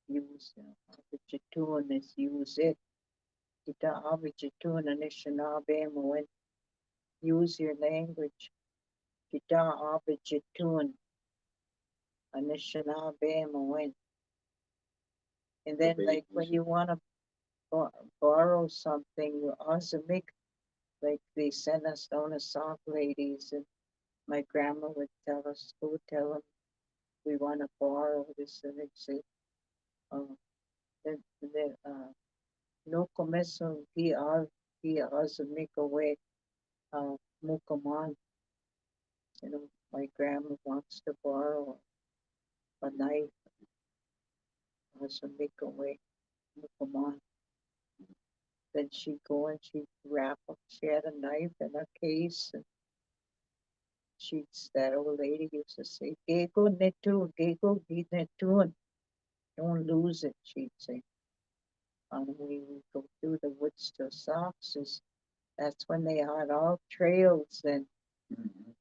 Abijatun is use it. Kita Abijatun Anishinaabemoin. Use your language. Kita Abijatun Anishinaabemoin. And then like when you want to borrow something, you also make like they send us down to sock ladies, and my grandma would tell us, go tell them we want to borrow this, and they'd say, uh, no começo que also make away mukaman. My grandma wants to borrow a knife, also make away mukaman. Then she'd go and she'd wrap up. She had a knife in a case, and that old lady used to say, "Gego netu, gego netun." Don't lose it, she'd say. And we would go through the woods to Sox's. That's when they had all trails and Mhm.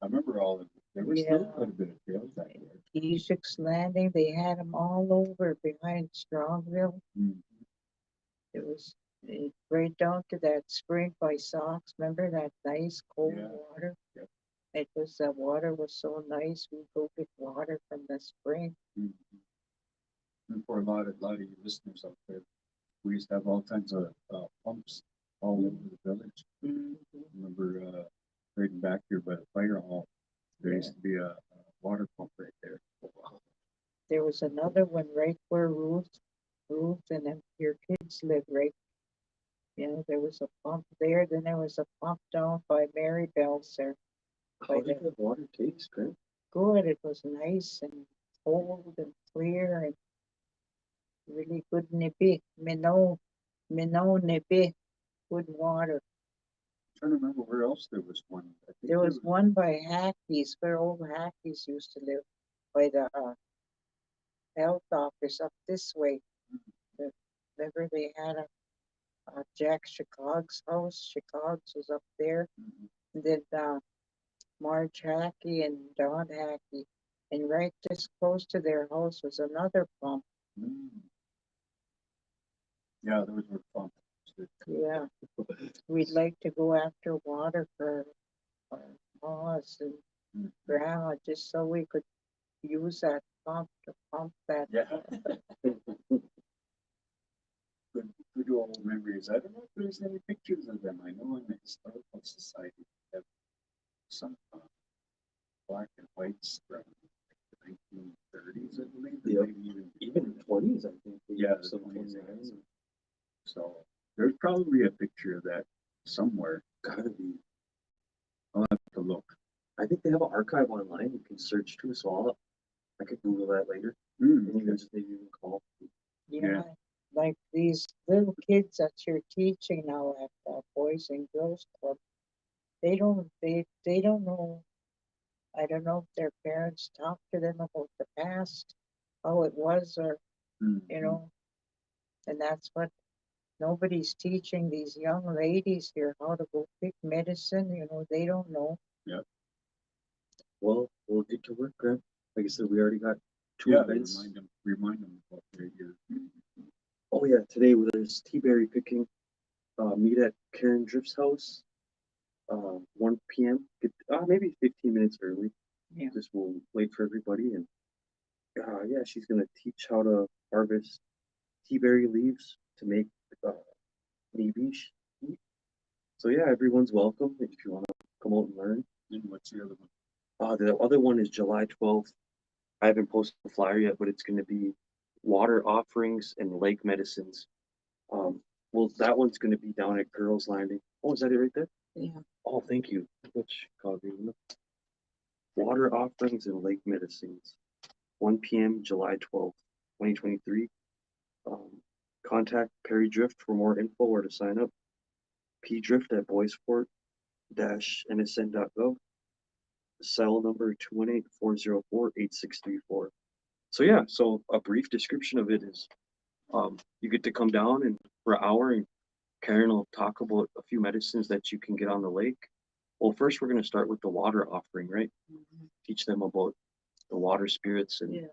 I remember all of it. There was still quite a bit of trails back there. Ejec's Landing. They had them all over behind Strongville. Mhm. It was right down to that spring by Sox. Remember that nice cold Yeah. water? Yep. It was the water was so nice. We go get water from the spring. Mhm. And for a lot of you listeners out there, we used to have all kinds of pumps all over the village. Remember right back here by the fire hall, there used to be a water pump right there. There was another one right where Ruth and then your kids live right. There was a pump there. Then there was a pump down by Mary Bell's there. How did the water taste, Grant? Good. It was nice and cold and clear and really good nippy. Minnow nippy. Good water. I'm trying to remember where else there was one. I think There was one by Hackey's, where old Hackey's used to live, by the health office up this way. Remember they had a Jack Chicago's house. Chicago's was up there. Mhm. And then Marge Hackey and Don Hackey. And right just close to their house was another pump. Mm. Yeah, those were fun. Yeah. We'd like to go after water for our ma's and Mhm. grandma just so we could use that pump to pump that. Yeah. Good old memories. I don't know if there's any pictures of them. I know in the Historical Society we have some black and whites from the 1930s, I believe. Yep. Maybe Even 20s, I think. Yeah, the some 20s, 29s. So there's probably a picture of that somewhere. Gotta be. I'll have to look. I think they have an archive online you can search too, so I could Google that later. Mm. And you guys maybe even call. Yeah. Like these little kids that you're teaching now at Boys and Girls Club, they don't know I don't know if their parents talked to them about the past, how it was, or, you know, and that's what nobody's teaching these young ladies here how to go pick medicine. You know, they don't know. Well, we'll get to work, Grant. Like I said, we already got two Yeah, events. remind them about their year. Oh yeah, today there's tea berry picking. Meet at Karen Drift's house. 1 p.m. Get maybe 15 minutes early. Yeah. Just we'll wait for everybody, and yeah, she's gonna teach how to harvest tea berry leaves to make nibish. So yeah, everyone's welcome if you want to come out and learn. And what's the other one? The other one is July 12th. I haven't posted the flyer yet, but it's going to be water offerings and lake medicines. Well, that one's going to be down at Girls Landing. Oh, is that it right there? Yeah. Oh, thank you. Which coffee? Water offerings and lake medicines. 1 p.m. July 12th, 2023. Contact Perry Drift for more info or to sign up. Drift at Bois Forte-nsn.gov. Cell number 218-404-8634. So yeah, so a brief description of it is you get to come down and for an hour and Karen will talk about a few medicines that you can get on the lake. Well, first we're going to start with the water offering, right? Teach them about the water spirits and,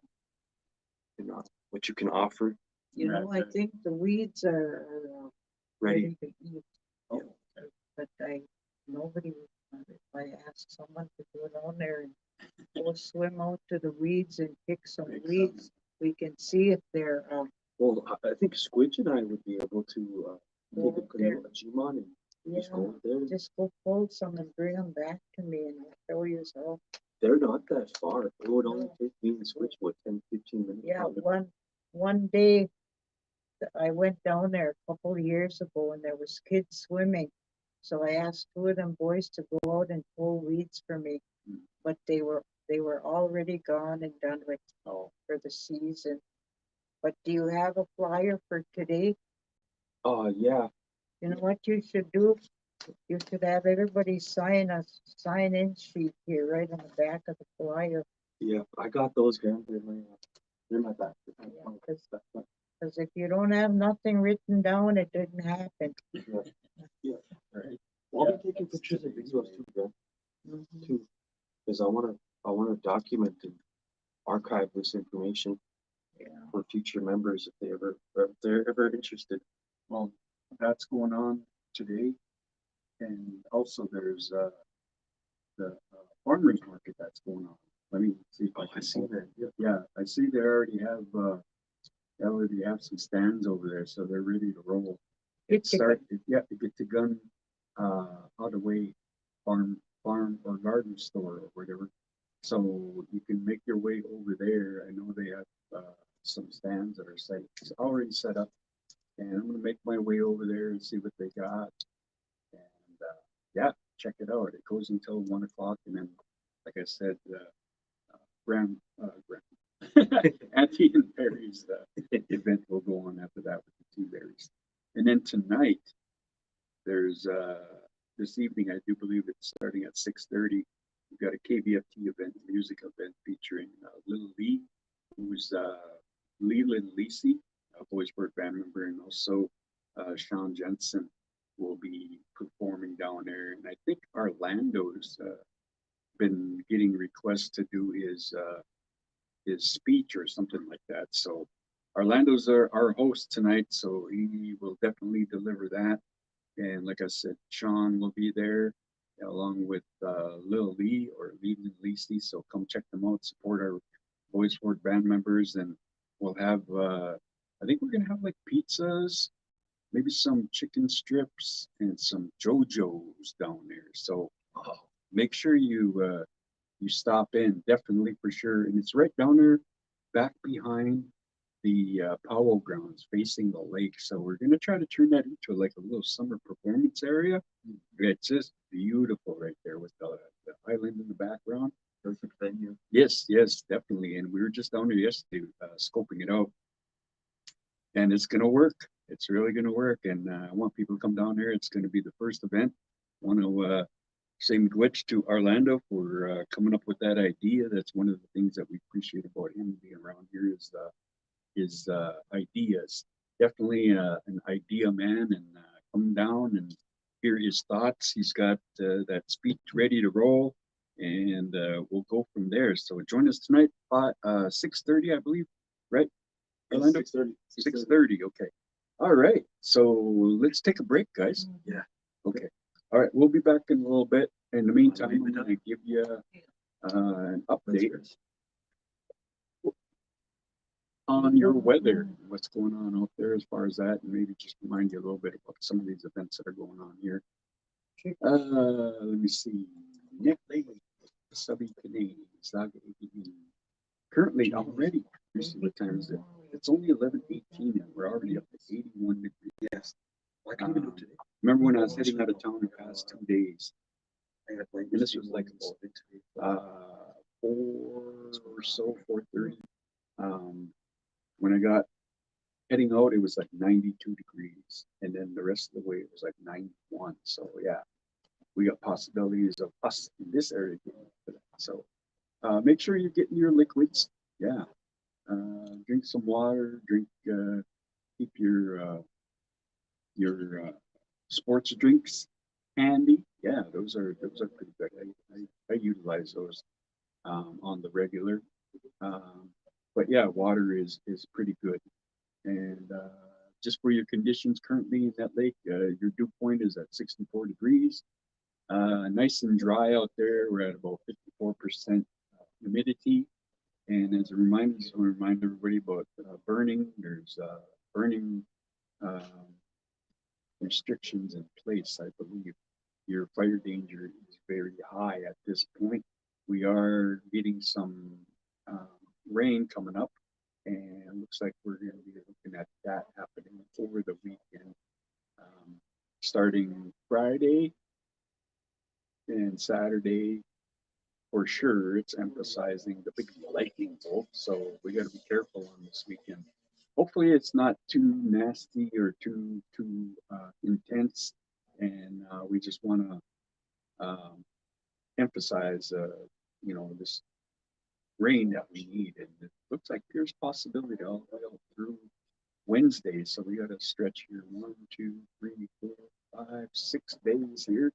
what you can offer. You know, I think the weeds are Ready. to eat. Oh, But nobody, if I ask someone to go down there and go swim out to the weeds and pick some Pick weeds, we can see if they're, Well, I think Squidge and I would be able to take Go a canoe, a Gmon, and yeah, just go out there. just go pull some and bring them back to me and I'll show you. So, They're not that far. It would only No. take me and Squidge, what, 10, 15 minutes? yeah, probably. one day I went down there a couple of years ago and there was kids swimming. So I asked two of them boys to go out and pull weeds for me, but they were already gone and done with for the season. But do you have a flyer for today? Yeah. You know what you should do? You should have everybody sign a sign-in sheet here right on the back of the flyer. Yeah, I got those, Graham. They're my back. Because if you don't have nothing written down, it didn't happen. Yeah. Right. Well, I'll be taking pictures and videos too, Graham. Too, because I want to document and archive this information for future members if they're ever interested. well, that's going on today. And also there's the farmers market that's going on. Let me see if I I can see pull that. Yeah. Yeah, I see they already have some stands over there, so they're ready to roll. Get To get to gun out of way farm or garden store or whatever. So you can make your way over there. I know they have some stands that are already set up, and I'm gonna make my way over there and see what they got. And yeah, check it out. It goes until 1 o'clock, and then, like I said, Aunty and Perry's event will go on after that with the tea berries. And then tonight, there's this evening, I do believe it's starting at 6:30. We've got a KBFT event, music event featuring Little Lee, who's Leland Lisi, a Bois Forte band member, and also Sean Jensen will be performing down there. And I think Orlando's been getting requests to do his speech or something like that. So Orlando's our host tonight, so he will definitely deliver that. And like I said, Sean will be there along with Lil Lee or Leland Lisi. So come check them out, support our Bois Forte band members, and we'll have I think we're gonna have like pizzas, maybe some chicken strips and some JoJo's down there. So make sure you stop in, definitely for sure. And it's right down there, back behind the Powell grounds, facing the lake. So we're gonna try to turn that into like a little summer performance area. It's just beautiful right there with the island in the background. Perfect venue. Yes, definitely. And we were just down there yesterday scoping it out, and it's gonna work. It's really gonna work, and I want people to come down there. It's gonna be the first event. Want to Same glitch to Orlando for coming up with that idea. That's one of the things that we appreciate about him being around here is his ideas. Definitely an idea man, and come down and hear his thoughts. He's got that speech ready to roll, and we'll go from there. So join us tonight by 6:30, I believe, right? Orlando? 6:30. 6:30, okay. All right, so let's take a break, guys. Yeah. Okay. All right, we'll be back in a little bit. In the meantime, I'm going to give you an update on your weather, what's going on out there as far as that, and maybe just remind you a little bit about some of these events that are going on here. Let me see. Nett Lake, asabikone, zaagi'igining. Currently, already, what time is it? It's only 11:18, and we're already up to 81 degrees. Yes. Well, I can even do it today. Remember when I was heading out of town the past 2 days? I got And this was like 4 or so, 4:30. When I got heading out, it was like 92 degrees, and then the rest of the way it was like 91. So yeah, we got possibilities of us in this area getting to that. So make sure you're getting your liquids. Yeah, drink some water. Keep your sports drinks handy. Yeah, those are pretty good. I utilize those on the regular. But yeah, water is pretty good. And just for your conditions currently in that lake, your dew point is at 64 degrees. Nice and dry out there. We're at about 54% humidity. And as a reminder, just want to remind everybody about burning. There's burning restrictions in place, I believe. Your fire danger is very high at this point. We are getting some rain coming up, and looks like we're going to be looking at that happening over the weekend, starting Friday and Saturday. For sure, it's emphasizing the big lightning bolt, so we got to be careful on this weekend. Hopefully, it's not too nasty or too intense, and we just want to emphasize, this rain that we need, and it looks like there's possibility all the way out through Wednesday. So we got to stretch here 1, 2, 3, 4, 5, 6 days here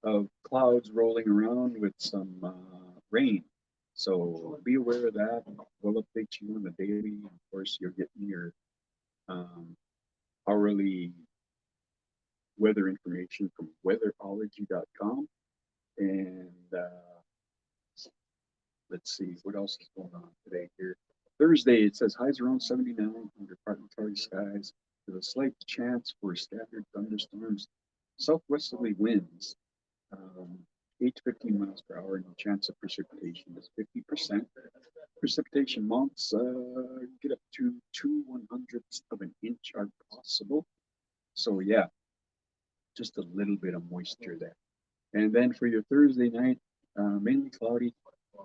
of clouds rolling around with some rain. So be aware of that. We'll update you on the daily. Of course, you're getting your hourly weather information from weatherology.com. And let's see what else is going on today here. Thursday, it says highs around 79 under partly cloudy skies with a slight chance for scattered thunderstorms, southwesterly winds, 8 to 15 miles per hour, and the chance of precipitation is 50%. Precipitation amounts get up to 2/100ths of an inch are possible. So yeah, just a little bit of moisture there. And then for your Thursday night, mainly cloudy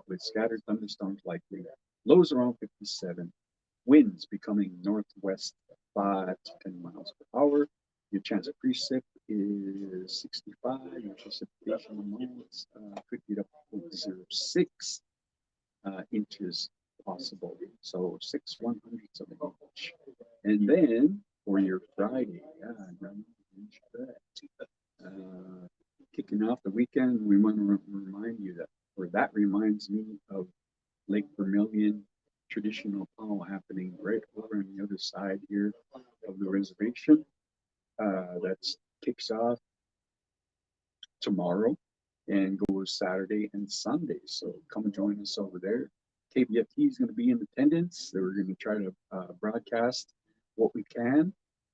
with scattered thunderstorms likely. Lows around 57. Winds becoming northwest 5 to 10 miles per hour. Your chance of precip is 65. Your precipitation amounts could get up to 0.06 inches possible. So 6/100ths of an inch. And then for your Friday, kicking off the weekend, we want to remind you that reminds me of Lake Vermilion traditional powwow happening right over on the other side here of the reservation. That kicks off tomorrow and goes Saturday and Sunday. So come join us over there. KBFT is going to be in attendance. We're going to try to broadcast what we can,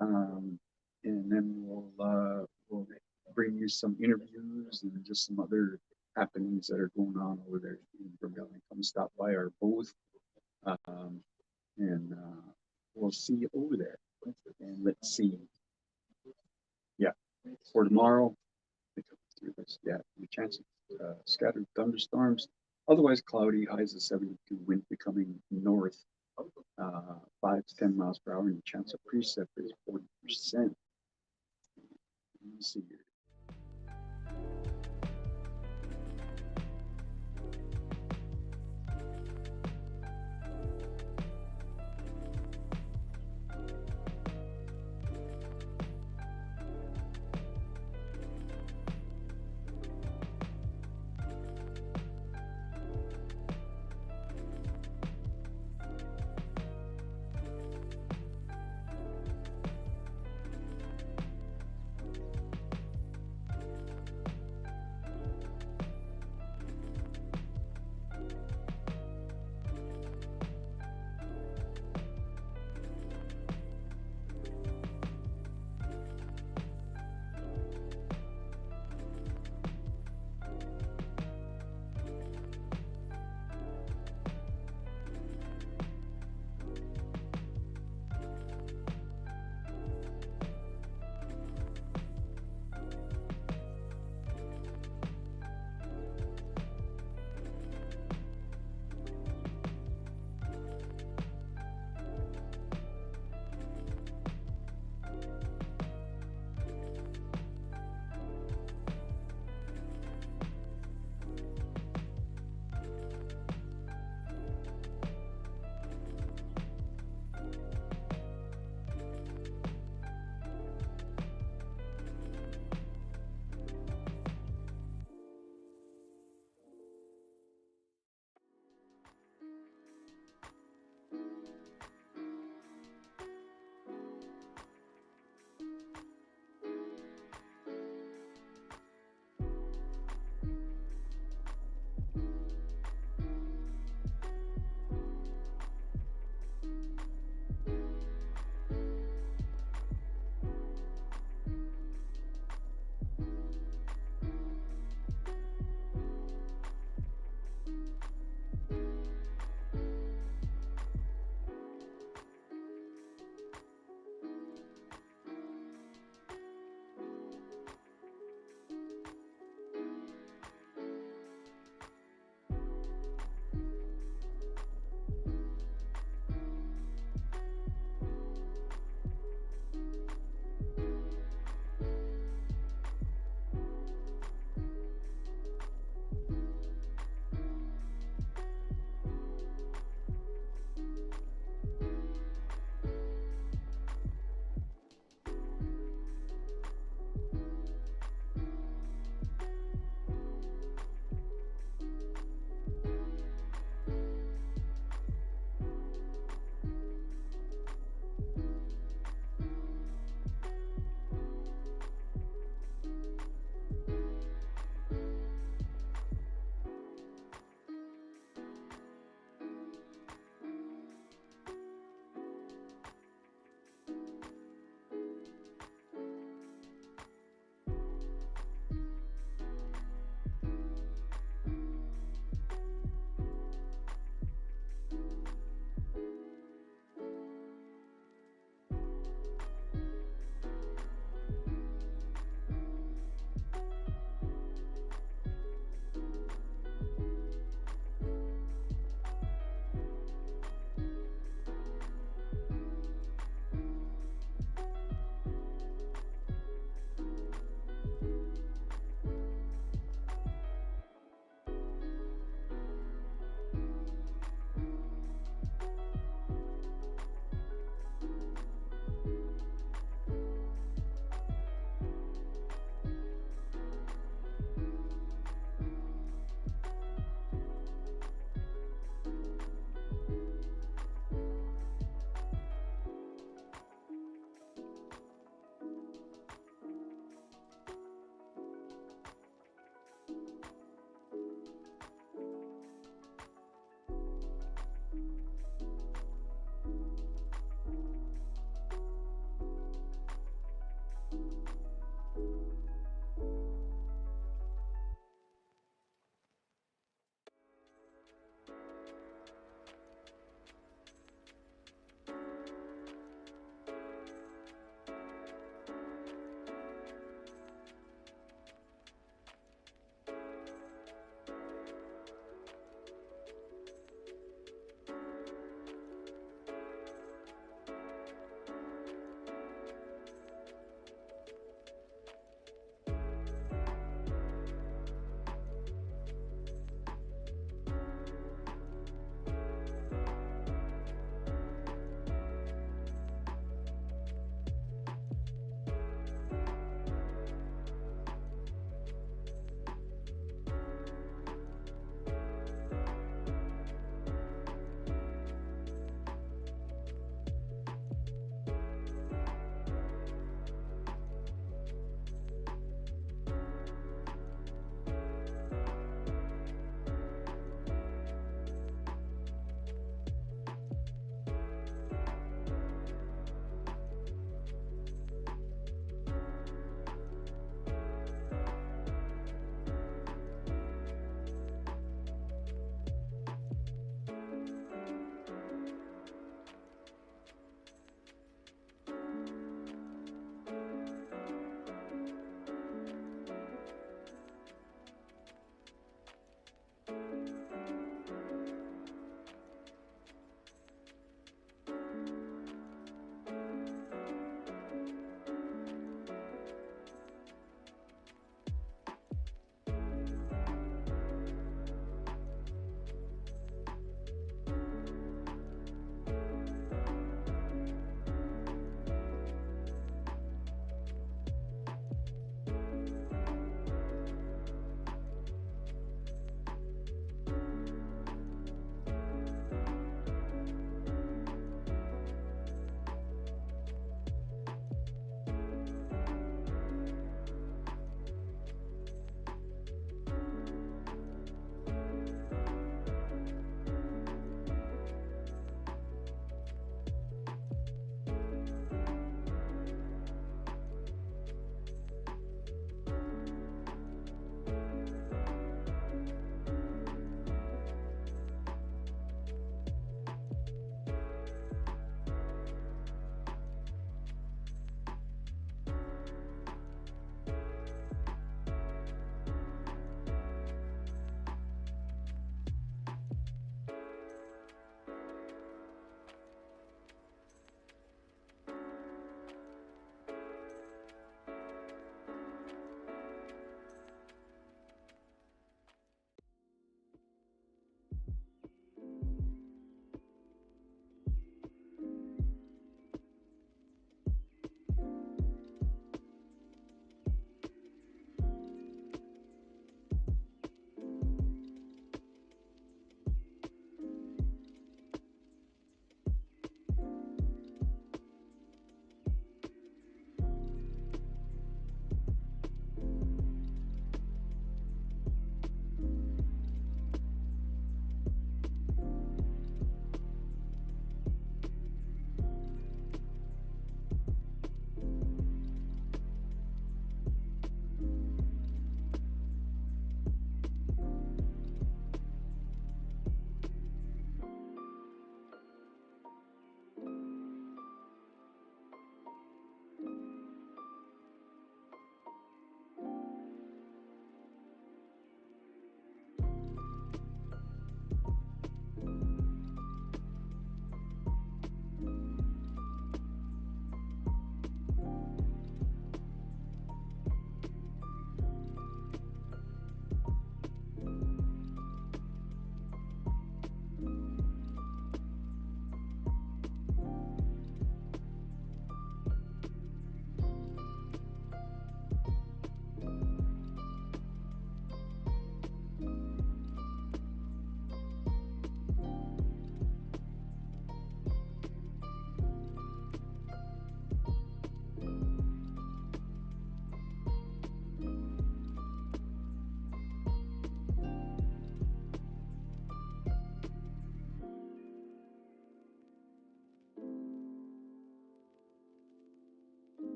and then we'll bring you some interviews and just some other happenings that are going on over there in Vermilion. Come stop by our booth, and we'll see you over there. And let's see. Yeah, for tomorrow. Yeah, the chance of scattered thunderstorms. Otherwise cloudy, highs of 72, wind becoming north 5 to 10 miles per hour, and the chance of precip is 40%. Let me see here.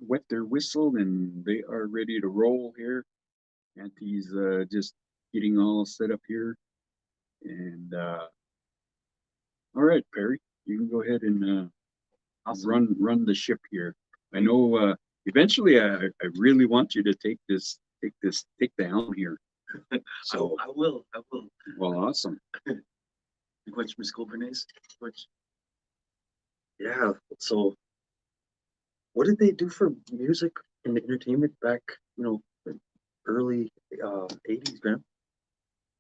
wet their whistle and they are ready to roll here. Auntie's just getting all set up here. And all right, Perry, you can go ahead and Awesome. run the ship here. I know eventually I really want you to take the helm here. So I will. well, awesome. Which Miss Gilbernays? Which? Yeah. So, what did they do for music and entertainment back? Early '80s, Graham.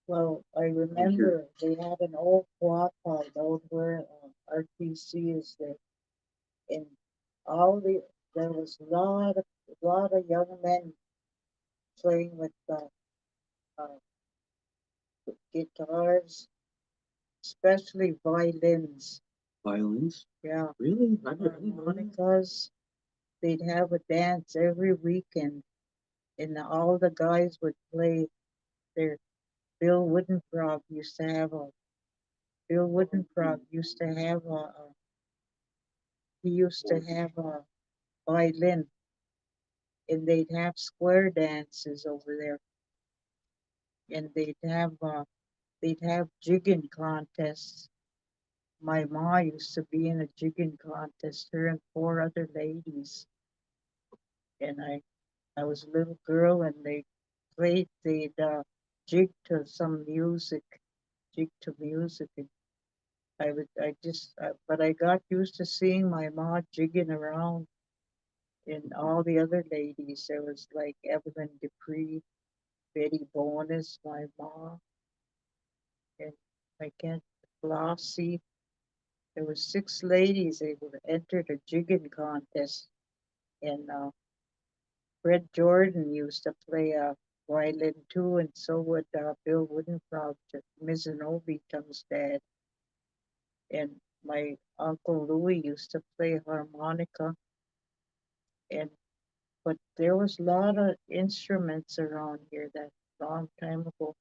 Well, I remember they had an old co-op out where RTC is there, and all there was a lot of young men playing with uh, guitars, especially violins. Violins? Yeah, Really? I didn't know that. harmonicas. They'd have a dance every weekend, and all the guys would play their. Bill Woodenfrog used to have he used to have a violin, and they'd have square dances over there, and they'd have jigging contests. My ma used to be in a jigging contest, her and four other ladies, and I was a little girl, and they'd jig to some music, jig to music, and but I got used to seeing my ma jigging around, and all the other ladies. There was like Evelyn Dupree, Betty Bonis, my ma, and I can't, Flossie. There were six ladies. They were entered a jigging contest, and Fred Jordan used to play a violin too, and so would Bill Woodenfrog, Mizzanobi Tongue's dad. And my uncle Louis used to play harmonica, and but there was a lot of instruments around here that long time ago,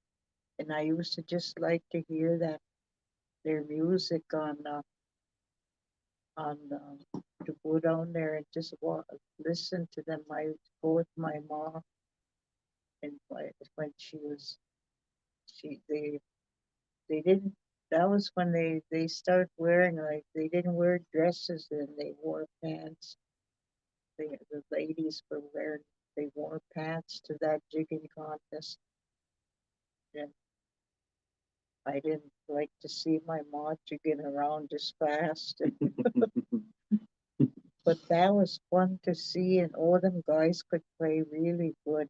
and I used to just like to hear their music on to go down there and just listen to them. I would go with my mom, and when she they didn't. That was when they started wearing, like, they didn't wear dresses, then they wore pants. The ladies were wearing, they wore pants to that jigging contest, and I didn't like to see my mom jigging around just fast. But that was fun to see, and all them guys could play really good.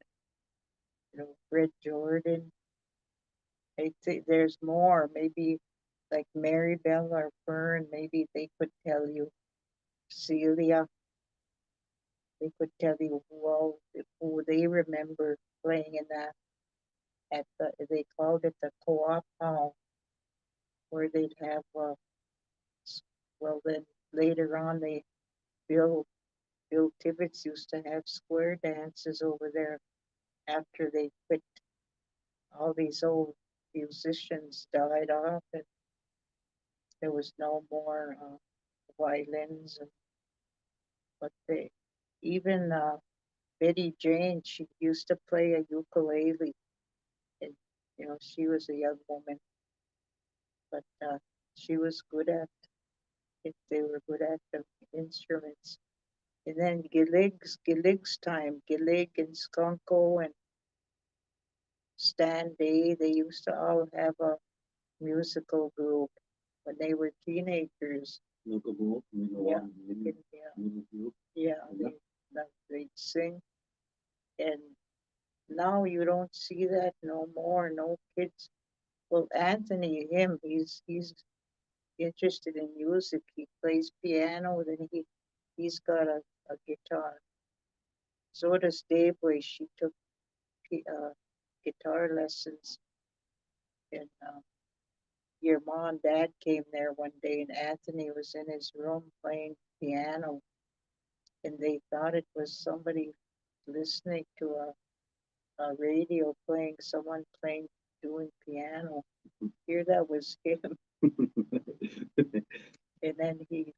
Fred Jordan. I think there's more. Maybe like Mary Bell or Fern. Maybe they could tell you. Celia. They could tell you who they remember playing in that they called it the co-op hall, where they'd have well, then later on they Bill Bill Tibbetts used to have square dances over there after they quit. All these old musicians died off, and there was no more violins. But even Betty Jane, she used to play a ukulele, and she was a young woman, but she was good at it. They were good at the instruments. And then Gillig's time, Gillig and Skunko and Stan Day, they used to all have a musical group when they were teenagers. Local group, Yeah, yeah, Yeah. they'd sing. And now you don't see that no more, no kids. Well, Anthony, he's interested in music. He plays piano, then he's got a guitar. So does Dave, where she took guitar lessons. And your mom and dad came there one day, and Anthony was in his room playing piano, and they thought it was somebody listening to a radio playing, someone playing, doing piano. Here that was him. And then he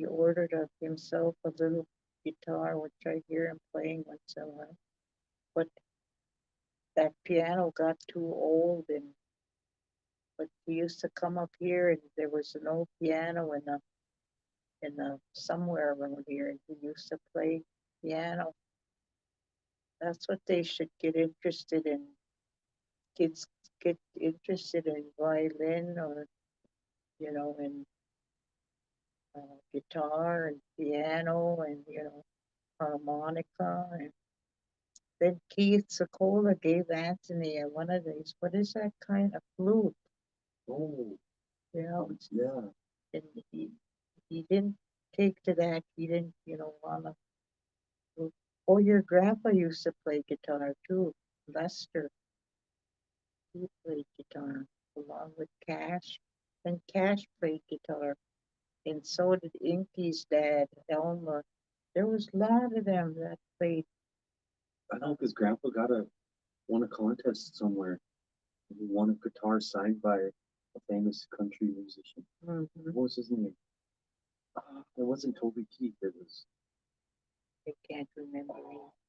ordered himself a little guitar, which I hear him playing once in a while. But that piano got too old, and but he used to come up here, and there was an old piano in the somewhere around here, and he used to play piano. That's what they should get interested in. Kids get interested in violin, or in guitar and piano, and harmonica. And then Keith Sokola gave Anthony one of these. What is that kind of flute? Oh, Yeah, yeah. and he didn't take to that. He didn't, wanna. Oh, your grandpa used to play guitar too, Lester. He played guitar along with Cash, and Cash played guitar, and so did Inky's dad, Elmer. There was a lot of them that played. I know because Grandpa won a contest somewhere. He won a guitar signed by a famous country musician. Mhm. What was his name? It wasn't Toby Keith. It was. I can't remember.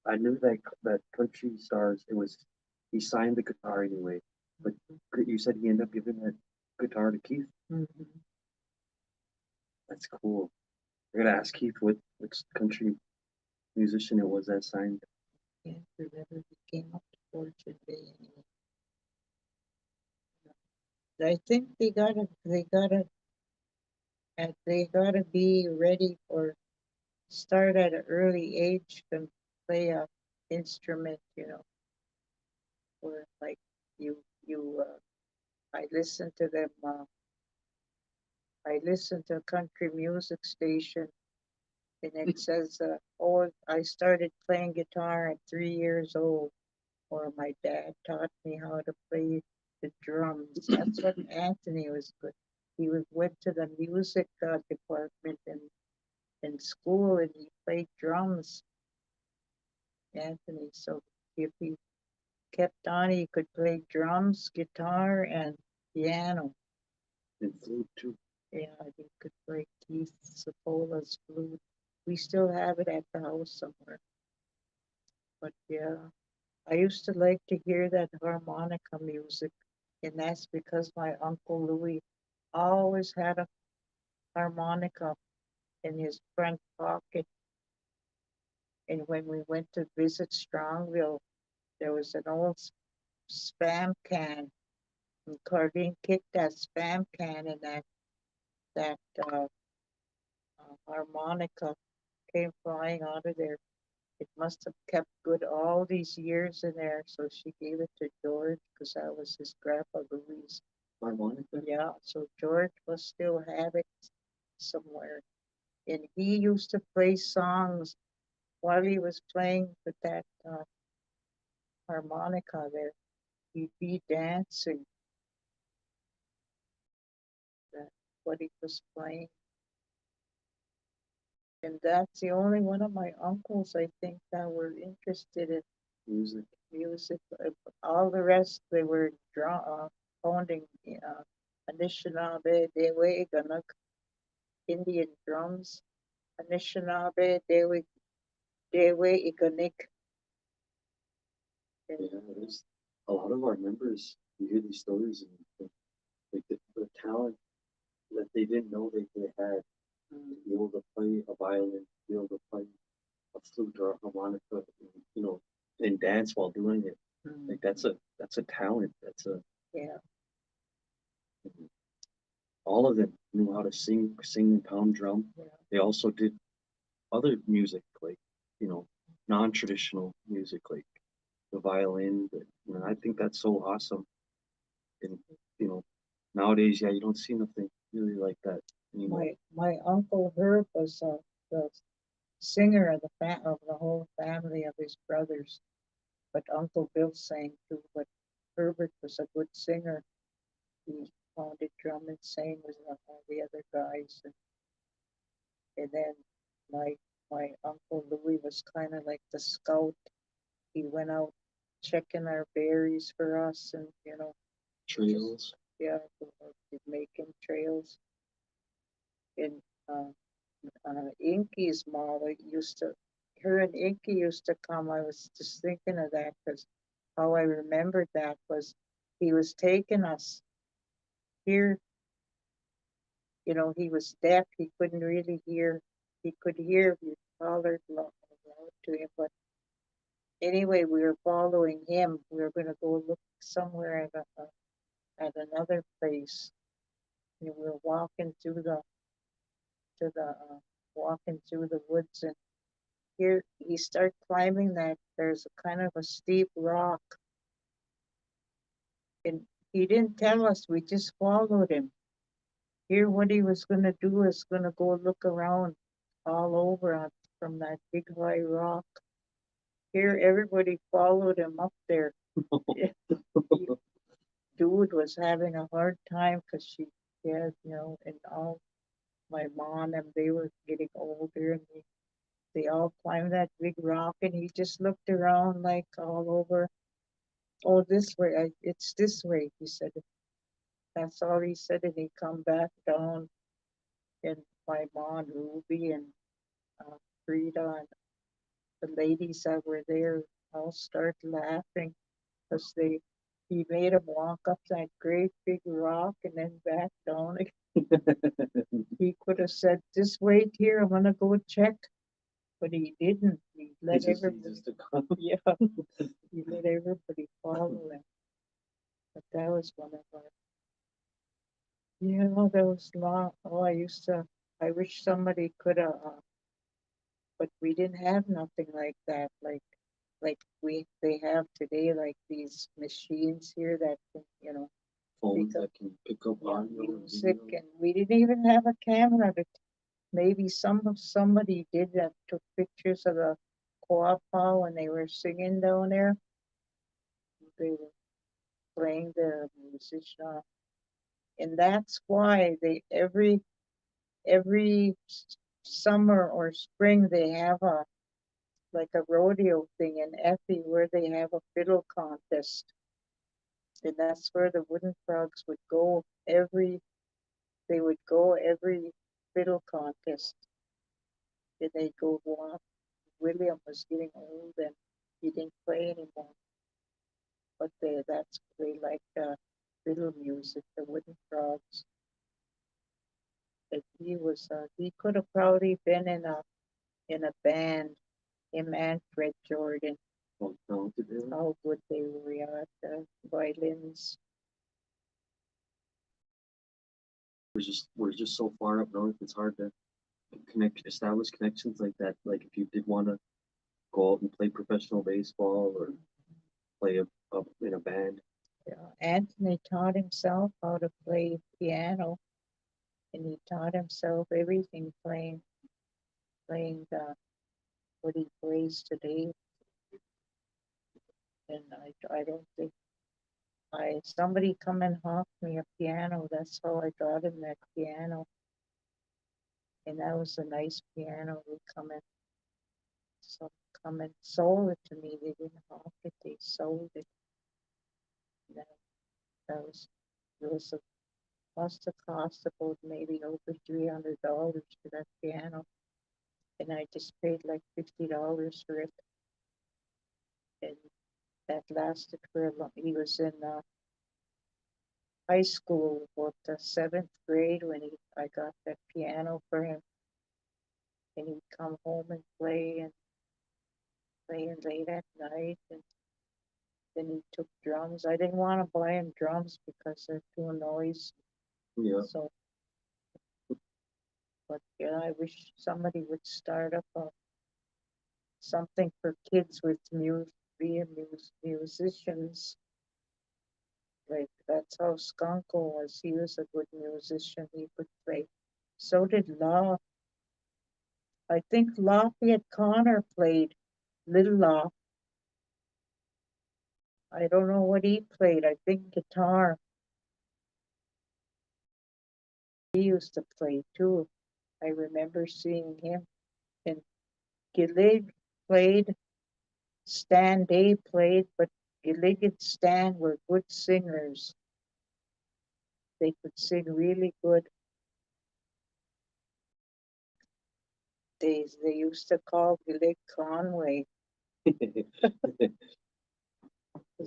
I knew that country stars. It was. He signed the guitar anyway. But you said he ended up giving that guitar to Keith. Mhm. That's cool. I gotta ask Keith which country musician it was that signed. Can't remember. He came up to Fortune Bay anyway. I think they gotta be ready for start at an early age to play a instrument, or like I listen to them. I listen to a country music station, and it says, "Oh, I started playing guitar at 3 years old," or my dad taught me how to play the drums. That's what Anthony was good. Went to the music department in school, and he played drums, Anthony. So if he kept on, he could play drums, guitar, and piano. And flute too. Yeah, he could play Keith Sapola's flute. We still have it at the house somewhere. But yeah, I used to like to hear that harmonica music, and that's because my Uncle Louis always had a harmonica in his front pocket. And when we went to visit Strongville, there was an old spam can, and Cardine kicked that spam can, and that harmonica came flying out of there. It must have kept good all these years in there, so she gave it to George because that was his grandpa Louis. Harmonica? Yeah, so George must still have it somewhere. And he used to play songs while he was playing with that harmonica there. He'd be dancing. That's what he was playing. And that's the only one of my uncles, I think, that were interested in Music. music. All the rest, they were pounding Anishinaabemoin, Indian drums. Anishinaabemoin. Yeah, there's a lot of our members. You hear these stories and you think, like the talent that they didn't know they had to be able to play a violin, to be able to play a flute or a harmonica, and dance while doing it. Like that's a talent. Yeah. All of them knew how to sing and pound drum. Yeah. They also did other music, like, non-traditional music, like the violin. But, I think that's so awesome. And, nowadays, yeah, you don't see nothing really like that anymore. My uncle Herb was the singer of of the whole family of his brothers, but Uncle Bill sang too. But Herbert was a good singer. He pounded drum and sang with all the other guys, and then my my Uncle Louis was kind of like the scout. He went out checking our berries for us, and Trails. yeah, making trails. And Inky's mom used to, her and Inky used to come. I was just thinking of that because how I remembered that was he was taking us here. You know, he was deaf. He couldn't really hear. He could hear if you hollered loud to him. But anyway, we were following him. We were going to go look somewhere at another place. And we were walking through walking through the woods, and here he started climbing that. There's a kind of a steep rock, and he didn't tell us. We just followed him. Here, what he was going to do is going to go look around all over from that big high rock. Here, everybody followed him up there. Dude was having a hard time because she had, you know, and all my mom and they were getting older, and they all climbed that big rock, and he just looked around like all over. Oh, this way, it's this way, he said. That's all he said, and he come back down, and my mom, Ruby, and Frida, and the ladies that were there all start laughing because he made him walk up that great big rock and then back down again. He could have said, just wait here, I'm gonna go check. But he didn't. He let everybody, yeah, he let everybody follow him. But that was one of our, that was long. Oh, I wish somebody could have, but we didn't have nothing like that. Like they have today, like these machines here that can, Phones that can pick up audio and music, video. and we didn't even have a camera. Maybe somebody did that, took pictures of the Koapa when they were singing down there. They were playing the musician, and that's why they every summer or spring they have like a rodeo thing in Effie where they have a fiddle contest, and that's where the wooden frogs would go every fiddle contest, and they go walk. William was getting old and he didn't play anymore. But they like fiddle music, the wooden frogs. And he could have probably been in a band, him and Fred Jordan. How talented they are. How good they were at the violins. We're just so far up north, it's hard to establish connections like that. Like if you did want to go out and play professional baseball or play in a band. Yeah. Anthony taught himself how to play piano, and he taught himself everything playing what he plays today. And I don't think somebody come and hawk me a piano. That's how I got him that piano. And that was a nice piano. They come and sold it to me. They didn't hawk it, they sold it. That, that was it was a must have cost about maybe over $300 for that piano. And I just paid like $50 for it. And that lasted for a long. He was in high school, about the 7th grade when I got that piano for him. And he'd come home and play late at night. And then he took drums. I didn't want to buy him drums because they're too noisy. Yeah. So, but yeah, I wish somebody would start up something for kids with being musicians. Like that's how Skunko was. He was a good musician. He could play. So did Law. I think Lafayette Connor played, Little Law. I don't know what he played. I think guitar. He used to play too. I remember seeing him. And Gillig played. Stan Day played, but Gillig and Stan were good singers. They could sing really good. They used to call Lake Conway because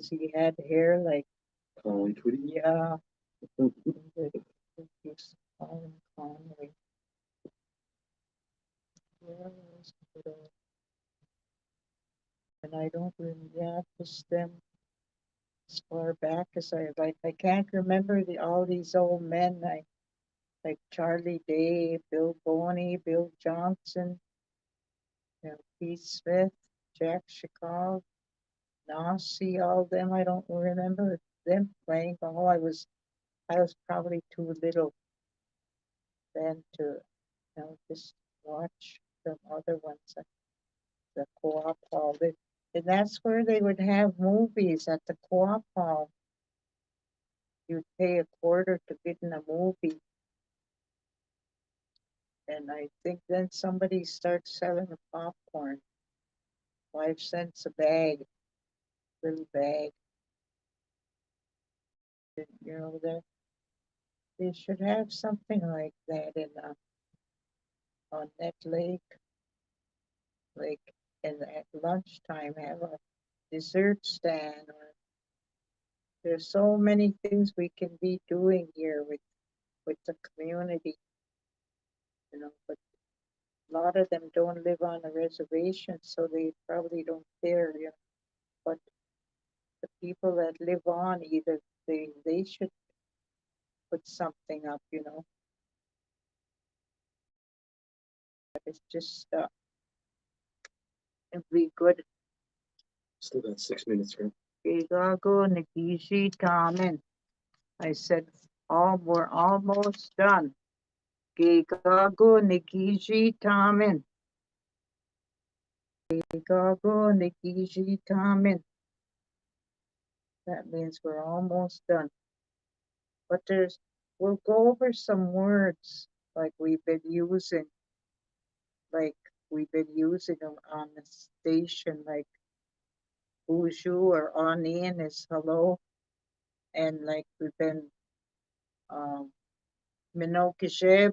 he had hair like, Conway Twitty. yeah, they used to call him Conway. Yeah, it was good old- and I don't really, yeah, just them as far back as I can't remember all these old men, like Charlie Day, Bill Boney, Bill Johnson, you know, Pete Smith, Jack Chicago, Nasi, all of them. I don't remember them playing ball. I was probably too little then to, just watch some other ones, like the co-op hall. And that's where they would have movies at the co-op hall. You'd pay a quarter to get in a movie. And I think then somebody starts selling the popcorn, 5 cents a bag, little bag. And, that they should have something like that in on Nett Lake, like, and at lunchtime have a dessert stand. Or there's so many things we can be doing here with the community, but a lot of them don't live on a reservation, so they probably don't care. But the people that live on, either they should put something up. But it's just it'd be good. Still got 6 minutes, girl. Gigago Nagishi Tamen. I said, we're almost done. Gigago Nagiji Tamen. Gigago Nagiji Tamen. That means we're almost done. But we'll go over some words like we've been using them on the station, like bonjour or onion is hello. And like we've been, Minot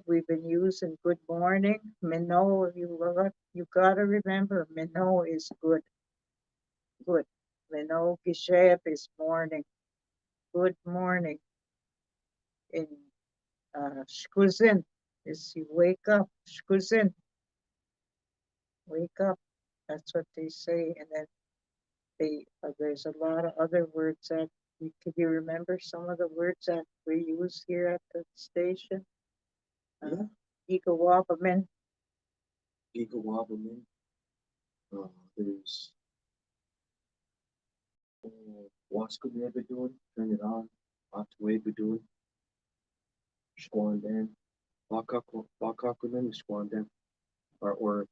we've been using good morning. Minot, you gotta remember, Minot is good. Good. Minot is morning. Good morning. In Shkuzin is you wake up. Shkuzin. Wake up. That's what they say. And then there's a lot of other words that can you remember some of the words that we use here at the station? Yeah. Egawabamin. Gigawabamin. There's Waskumebadoon, turn it on. Atuebadoon. Squandan. Wakakumen, Squandan. Or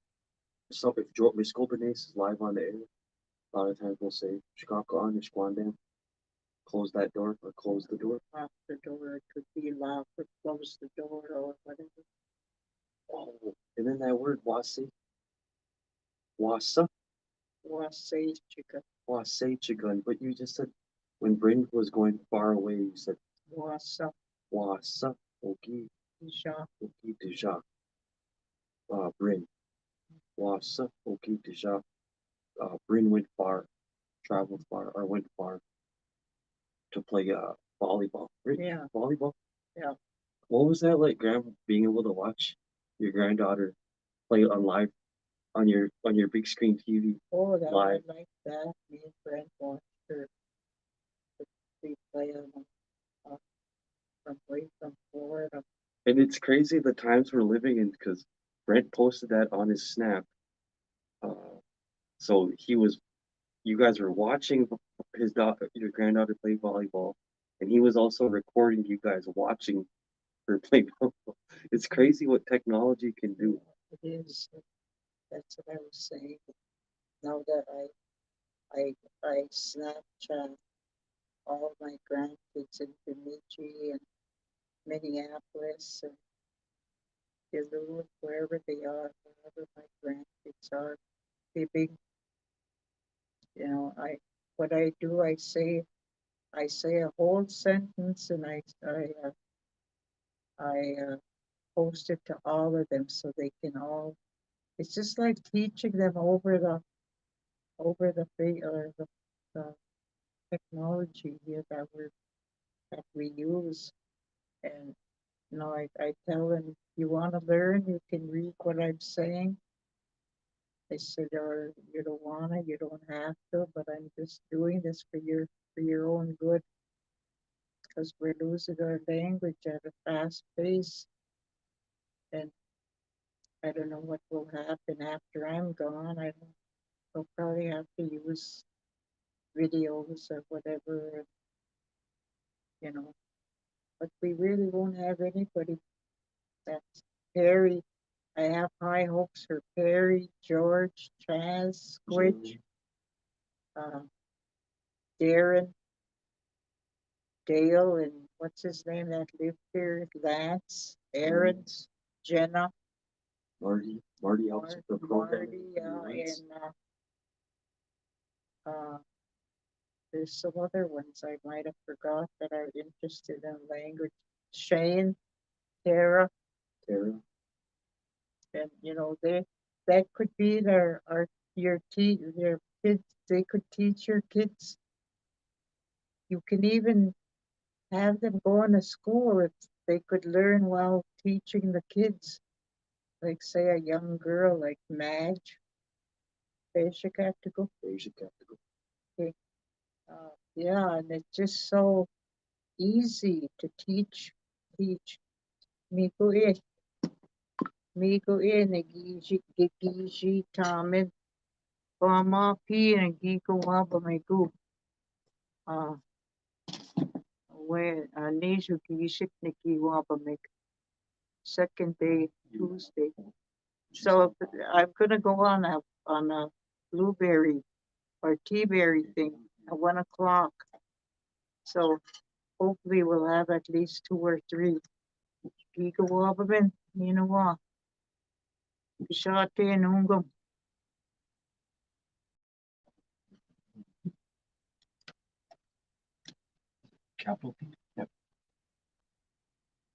some if George Miscobanese is live on the air, a lot of times we'll say Chicago on Squandan. Close that door or close the door. Lock the door. It could be lock or close the door or whatever. Oh, and then that word wasi. Wasa. Wasay chicken. Wasay chicken. But you just said when Bryn was going far away, you said Wasa. Wasa. Oki. Isha. Oki deja. Bryn. Wasa. Oki deja. Bryn went far, traveled far, or went far to play volleyball. Right? Yeah. Volleyball. Yeah. What was that like, Grandma, being able to watch your granddaughter play on live on your big screen TV? Oh, that live. I like that. Me and Brent watched her play from way from Florida. And it's crazy the times we're living in because Brent posted that on his Snap. So you guys were watching your granddaughter play volleyball, and he was also recording you guys watching her play volleyball. It's crazy what technology can do. It is. That's what I was saying. Now that I Snapchat all my grandkids in Bemidji and Minneapolis and Duluth, wherever they are, wherever my grandkids are living. What I do, I say a whole sentence and I post it to all of them so they can all It's just like teaching them over the or the technology here that we use. And I tell them, you want to learn, you can read what I'm saying. They said, or you don't wanna, you don't have to, but I'm just doing this for your own good, because we're losing our language at a fast pace. And I don't know what will happen after I'm gone. I don't. I'll probably have to use videos or whatever, you know. But we really won't have anybody that's Perry. I have high hopes for Perry, George, Chaz, Squidge, uh, Darren, Dale, and what's his name that lived here? Lance, Aaron, Jenna, Marty helps with the program. Marty, and there's some other ones I might have forgot that are interested in language. Shane, Tara, Tara. and that could be their kids. They could teach your kids. You can even have them going to school if they could learn while teaching the kids. Like say a young girl like Madge. Basic have to go. Okay. Yeah, and it's just so easy to teach. Miko nagiji tamen pama pi and giko waba mego. When Neju gishik niki waba meg. Second day, Tuesday. So I'm gonna go on a blueberry or teaberry thing at 1 o'clock. So hopefully we'll have at least 2 or 3. Giga wababen, wa. Bishate and ungum. Capital P. Yep.